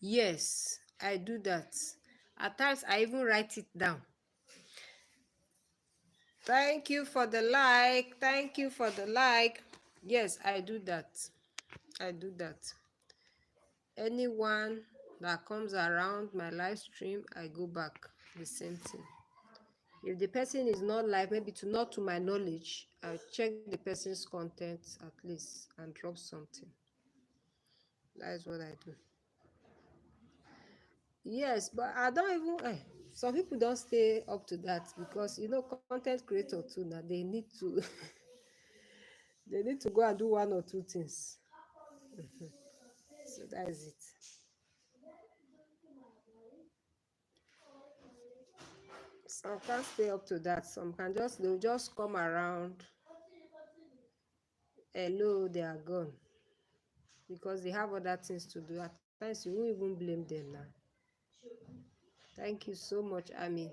Yes, I do that. At times I even write it down. Thank you for the like. Thank you for the like. Yes, I do that. I do that. Anyone that comes around my live stream, I go back. The same thing. If the person is not like, maybe to not to my knowledge, I'll check the person's content at least and drop something. That is what I do. Yes, but I don't even some people don't stay up to that because content creator too now they need to they need to go and do one or two things. So that is it. Some can't stay up to that. Some can they'll just come around. Hello, they are gone because they have other things to do. At times you won't even blame them now. Thank you so much, Ami.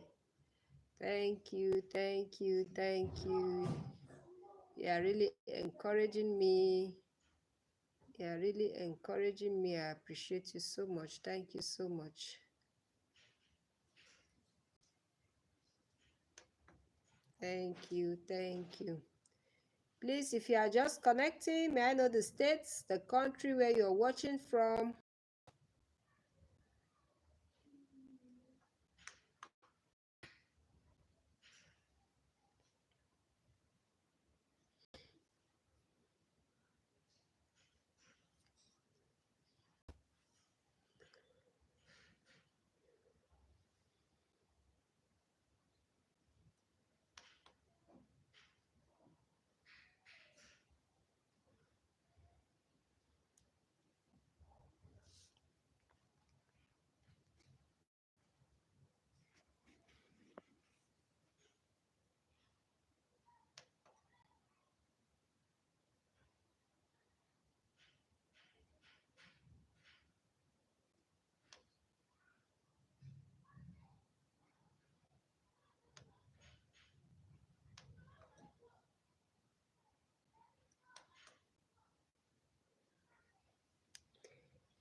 Thank you, thank you, thank you. You are really encouraging me. You are really encouraging me. I appreciate you so much. Thank you so much. Thank you, thank you. Please, if you are just connecting, may I know the states, the country where you're watching from?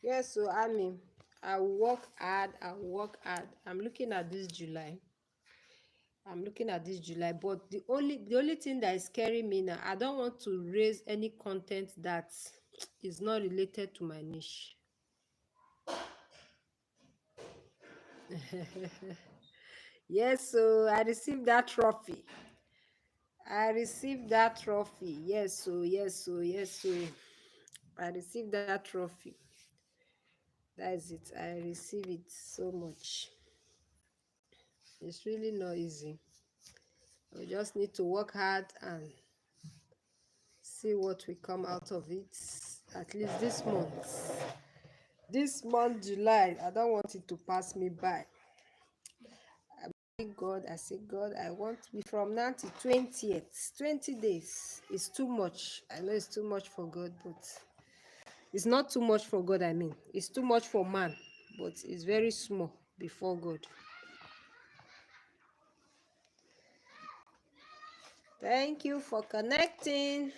Yes, so I mean, I work hard, I work hard. I'm looking at this July. But the only thing that is scaring me now, I don't want to raise any content that is not related to my niche. Yes, so I received that trophy. Yes, so I received that trophy. That is it. I receive it so much. It's really not easy. We just need to work hard and see what will come out of it. At least this month. This month, July, I don't want it to pass me by. God, I say, God, I want to be from now to 20th. 20 days is too much. I know it's too much for God, but it's not too much for God, I mean. It's too much for man, but it's very small before God. Thank you for connecting.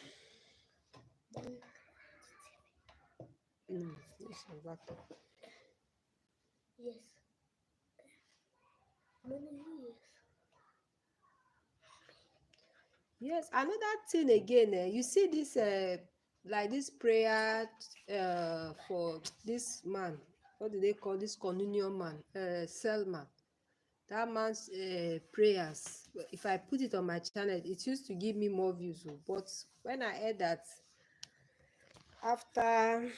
Yes. Yes, another thing again, you see this like this prayer for this man. What do they call this communion man? Selman. That man's prayers. If I put it on my channel, it used to give me more views. But when I heard that after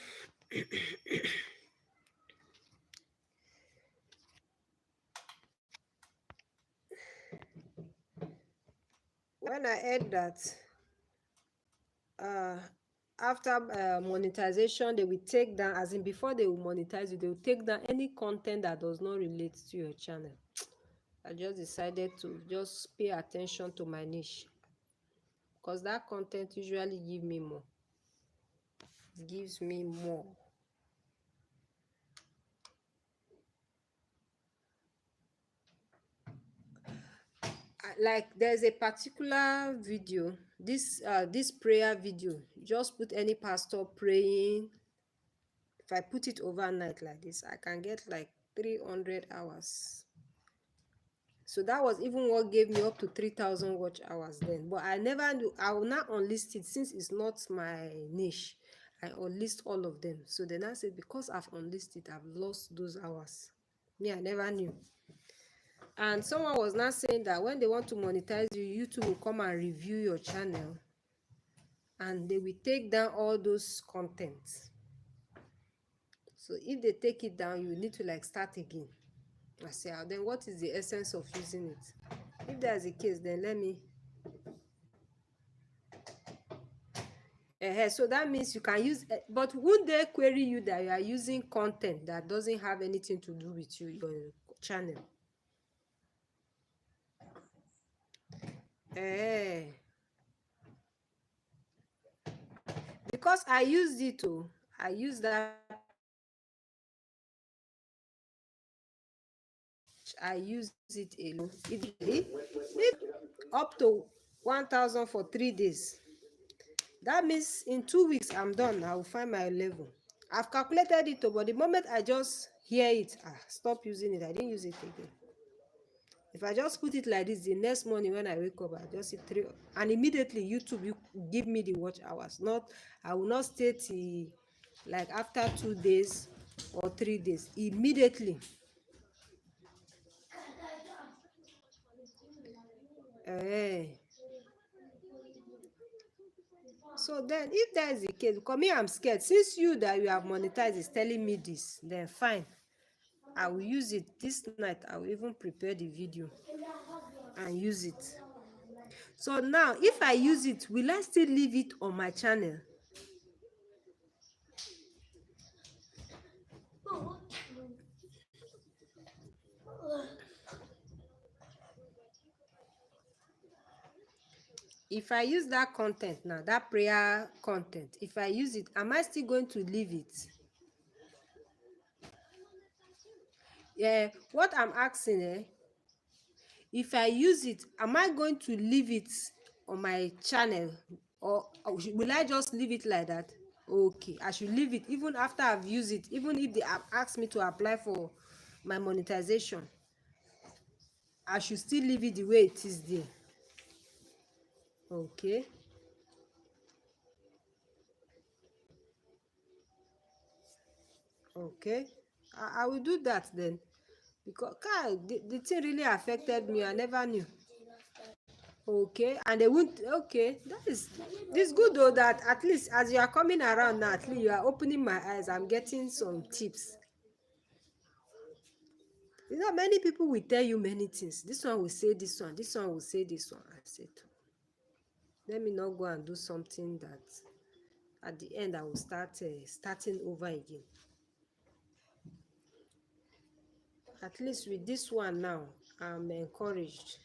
when I heard that uh after monetization, they will take down, as in before they will monetize you, they will take down any content that does not relate to your channel. I just decided to just pay attention to my niche. because that content usually give me more. It gives me more. Like there's a particular video, this prayer video. Just put any pastor praying. If I put it overnight like this, I can get like 300 hours. So that was even what gave me up to 3,000 watch hours then. But I never knew. I will not unlist it since it's not my niche. I unlist all of them. So then I said, because I've unlisted, I've lost those hours. Me, I never knew. And someone was not saying that when they want to monetize you, YouTube will come and review your channel and they will take down all those contents. So if they take it down, you need to like start again. I say, then what is the essence of using it? If that's the case, then let me. So that means you can use, but would they query you that you are using content that doesn't have anything to do with your channel? Because I used it too. I use that. I use it alone. If up to 1,000 for 3 days. That means in 2 weeks I'm done. I will find my level. I've calculated it, but the moment I just hear it, stop using it. I didn't use it again. If I just put it like this, the next morning when I wake up, I just see 3, and immediately YouTube you give me the watch hours. Not, I will not stay till like after 2 days or 3 days. Immediately. So then, if that is the case, because me, I'm scared. Since you that you have monetized is telling me this, then fine. I will use it this night. I will even prepare the video and use it. So now, if I use it, will I still leave it on my channel? If I use that content now, that prayer content, if I use it, am I still going to leave it? Yeah, what I'm asking, if I use it, am I going to leave it on my channel, or will I just leave it like that? Okay, I should leave it even after I've used it, even if they have asked me to apply for my monetization. I should still leave it the way it is there. Okay. Okay. I will do that then. Because the thing really affected me. I never knew. Okay. And they won't. Okay. This good though, that at least as you are coming around now, at least you are opening my eyes. I'm getting some tips. Many people will tell you many things. This one will say this one. This one will say this one. I said, let me not go and do something that at the end I will start starting over again. At least with this one now, I'm encouraged.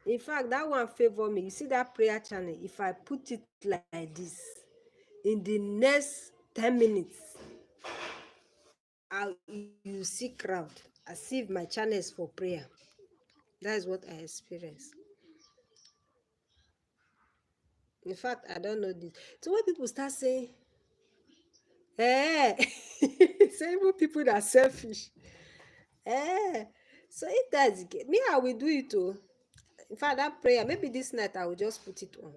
In fact, that one favor me. You see that prayer channel, if I put it like this, in the next 10 minutes, you see crowd as if my channel is for prayer. That is what I experienced. In fact, I don't know this. So when people start saying, say even people that are selfish. So if that's the case, me, I will do it too. In fact, that prayer, maybe this night I will just put it on.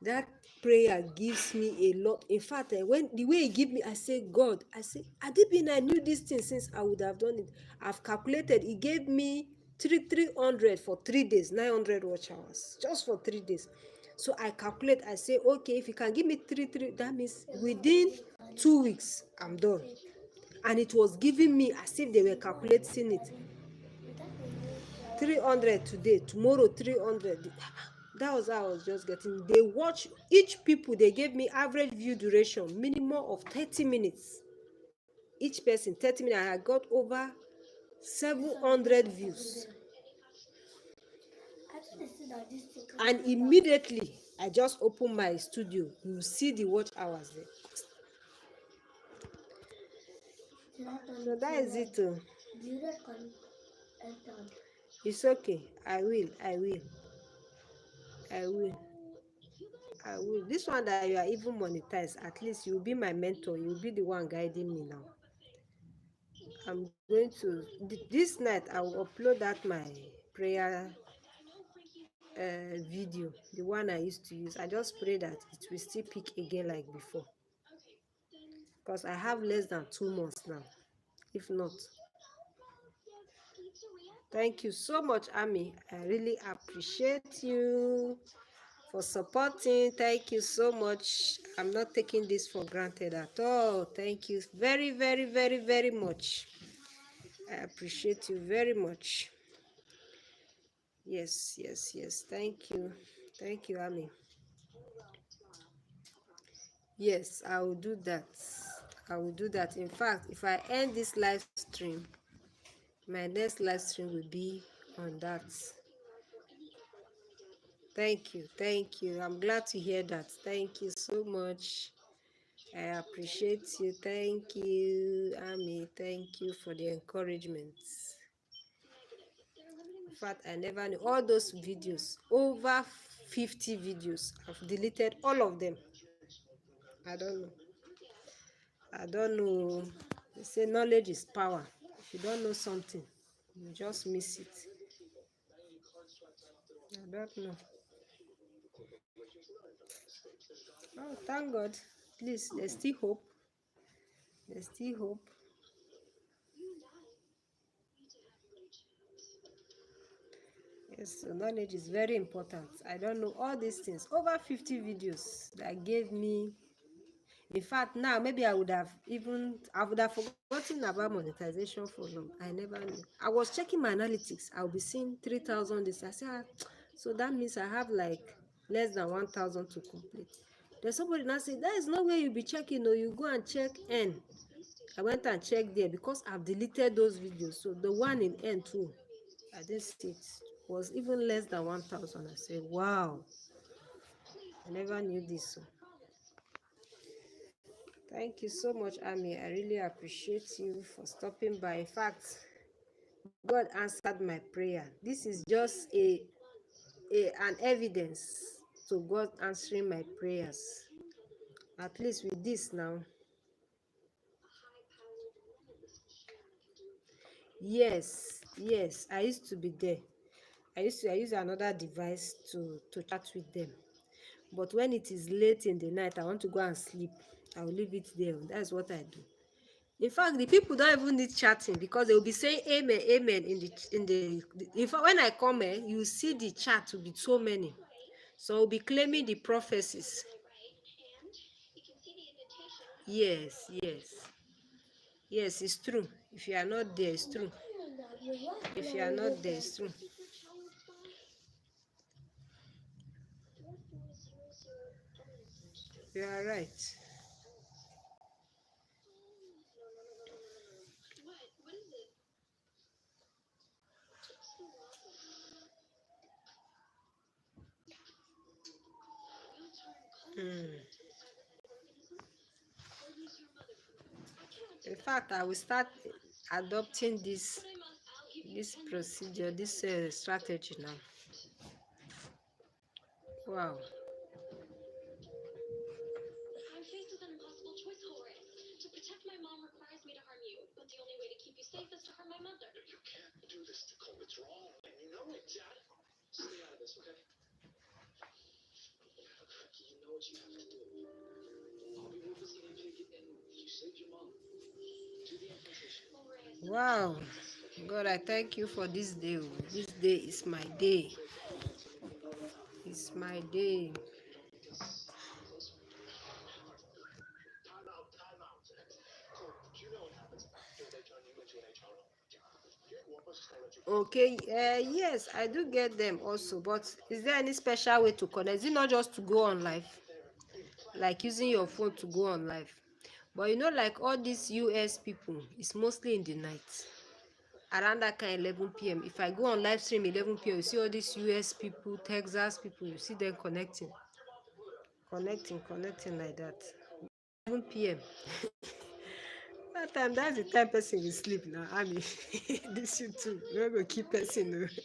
That prayer gives me a lot. In fact, when the way he give me, I say, God, I say, Adibin, I knew this thing since I would have done it. I've calculated. He gave me 300 for 3 days, 900 watch hours, just for 3 days. So I calculate. I say, okay, if you can give me three, that means within 2 weeks, I'm done. And it was giving me as if they were calculating it. 300 today, tomorrow 300. That was how I was just getting. They watch each people, they gave me average view duration, minimum of 30 minutes. Each person 30 minutes. I got over 700 views. And immediately I just opened my studio. You see the watch hours there. So that is it. It's okay. I will. I will. This one that you are even monetized, at least you'll be my mentor. You'll be the one guiding me now. I'm going to this night. I will upload that my prayer video, the one I used to use. I just pray that it will still pick again like before, because I have less than 2 months now. If not, thank you so much, Ami. I really appreciate you for supporting. Thank you so much. I'm not taking this for granted at all. Thank you very, very, very, very much. I appreciate you very much. Yes, yes, yes. Thank you. Thank you, Ami. Yes, I will do that. I will do that. In fact, if I end this live stream, my next live stream will be on that. Thank you. Thank you. I'm glad to hear that. Thank you so much. I appreciate you. Thank you, Ami. Thank you for the encouragement. In fact, I never knew all those videos, over 50 videos. I've deleted all of them. I don't know. I don't know. They say knowledge is power. If you don't know something, you just miss it. I don't know. Oh, thank God. At least there's still hope. There's still hope. Yes, so knowledge is very important. I don't know all these things. Over 50 videos that gave me. In fact, now maybe I would have forgotten about monetization for long. I never knew. I was checking my analytics. I'll be seeing 3,000 this. I said, so that means I have like less than 1,000 to complete. There's somebody now saying, there is no way you'll be checking, or you go and check N. I went and checked there because I've deleted those videos. So the one in N too, I didn't see it. Was even less than 1,000. I said, wow, I never knew this. So thank you so much, Ami. I really appreciate you for stopping by. In fact, God answered my prayer. This is just an evidence to God answering my prayers. At least with this now. Yes, yes, I used to be there. I use another device to chat with them. But when it is late in the night, I want to go and sleep, I will leave it there. That's what I do. In fact, the people don't even need chatting, because they will be saying amen, amen in fact, when I come here, you see the chat will be so many. So we'll be claiming the prophecies. Yes, yes. Yes, it's true. If you are not there, it's true. If you are not there, it's true. You are right. In fact, I will start adopting this procedure, this strategy now. Wow. Wow. God, I thank you for this day. This day is my day. It's my day. Okay, yes, I do get them also, but is there any special way to connect? Is it not just to go on live, like using your phone to go on live? But you know, like all these US people, it's mostly in the night, around that kind 11 p.m. If I go on live stream 11 p.m., you see all these US people, Texas people, you see them connecting like that. 11 p.m. That time, that's the time person will sleep now. I mean, this you too. We're going to keep person. Oh.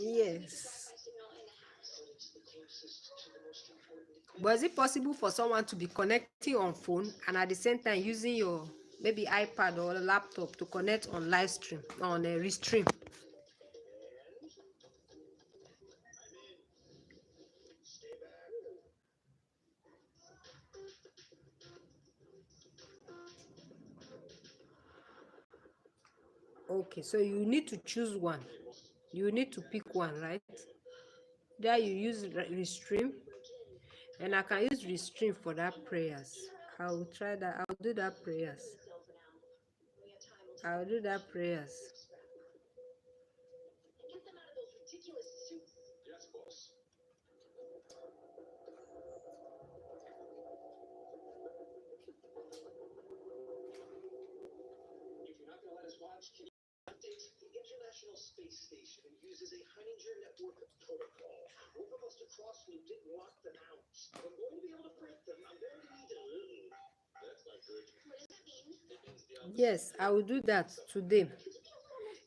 Yes. But is it possible for someone to be connecting on phone and at the same time using your maybe iPad or laptop to connect on live stream, on a restream? Okay, so you need to choose one. You need to pick one, right? There you use restream, and I can use restream for that prayers. I will try that. I'll do that prayers. I'll do that prayers. Yes, I will do that today.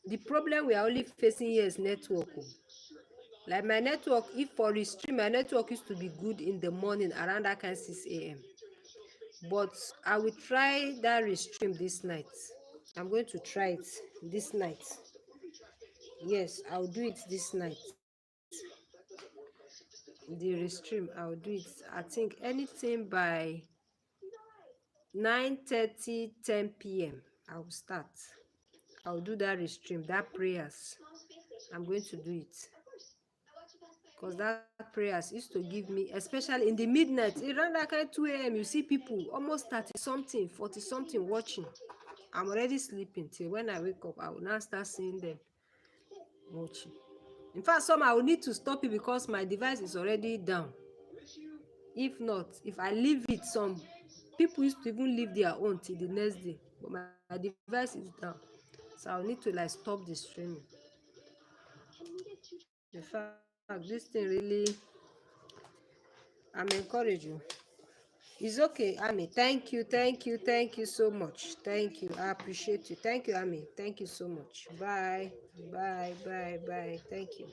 The problem we are only facing here is network. Oh. Like my network, if for restream, my network used to be good in the morning around that kind 6 a.m. But I will try that restream this night. I'm going to try it this night. Yes, I'll do it this night. The restream, I'll do it. I think anything by 9:30, 10 p.m. I'll start. I'll do that restream, that prayers. I'm going to do it. Because that prayers used to give me, especially in the midnight, around that kind 2 a.m., you see people almost 30 something, 40 something watching. I'm already sleeping till when I wake up, I will now start seeing them watching. In fact, some I will need to stop it because my device is already down. If not, if I leave it, some people used to even leave their own till the next day. But my device is down. So I'll need to like stop the streaming. In fact, this thing really, I'm encouraging. It's okay, Amy. Thank you so much. Thank you. I appreciate you. Thank you, Amy. Thank you so much. Bye. Bye. Thank you.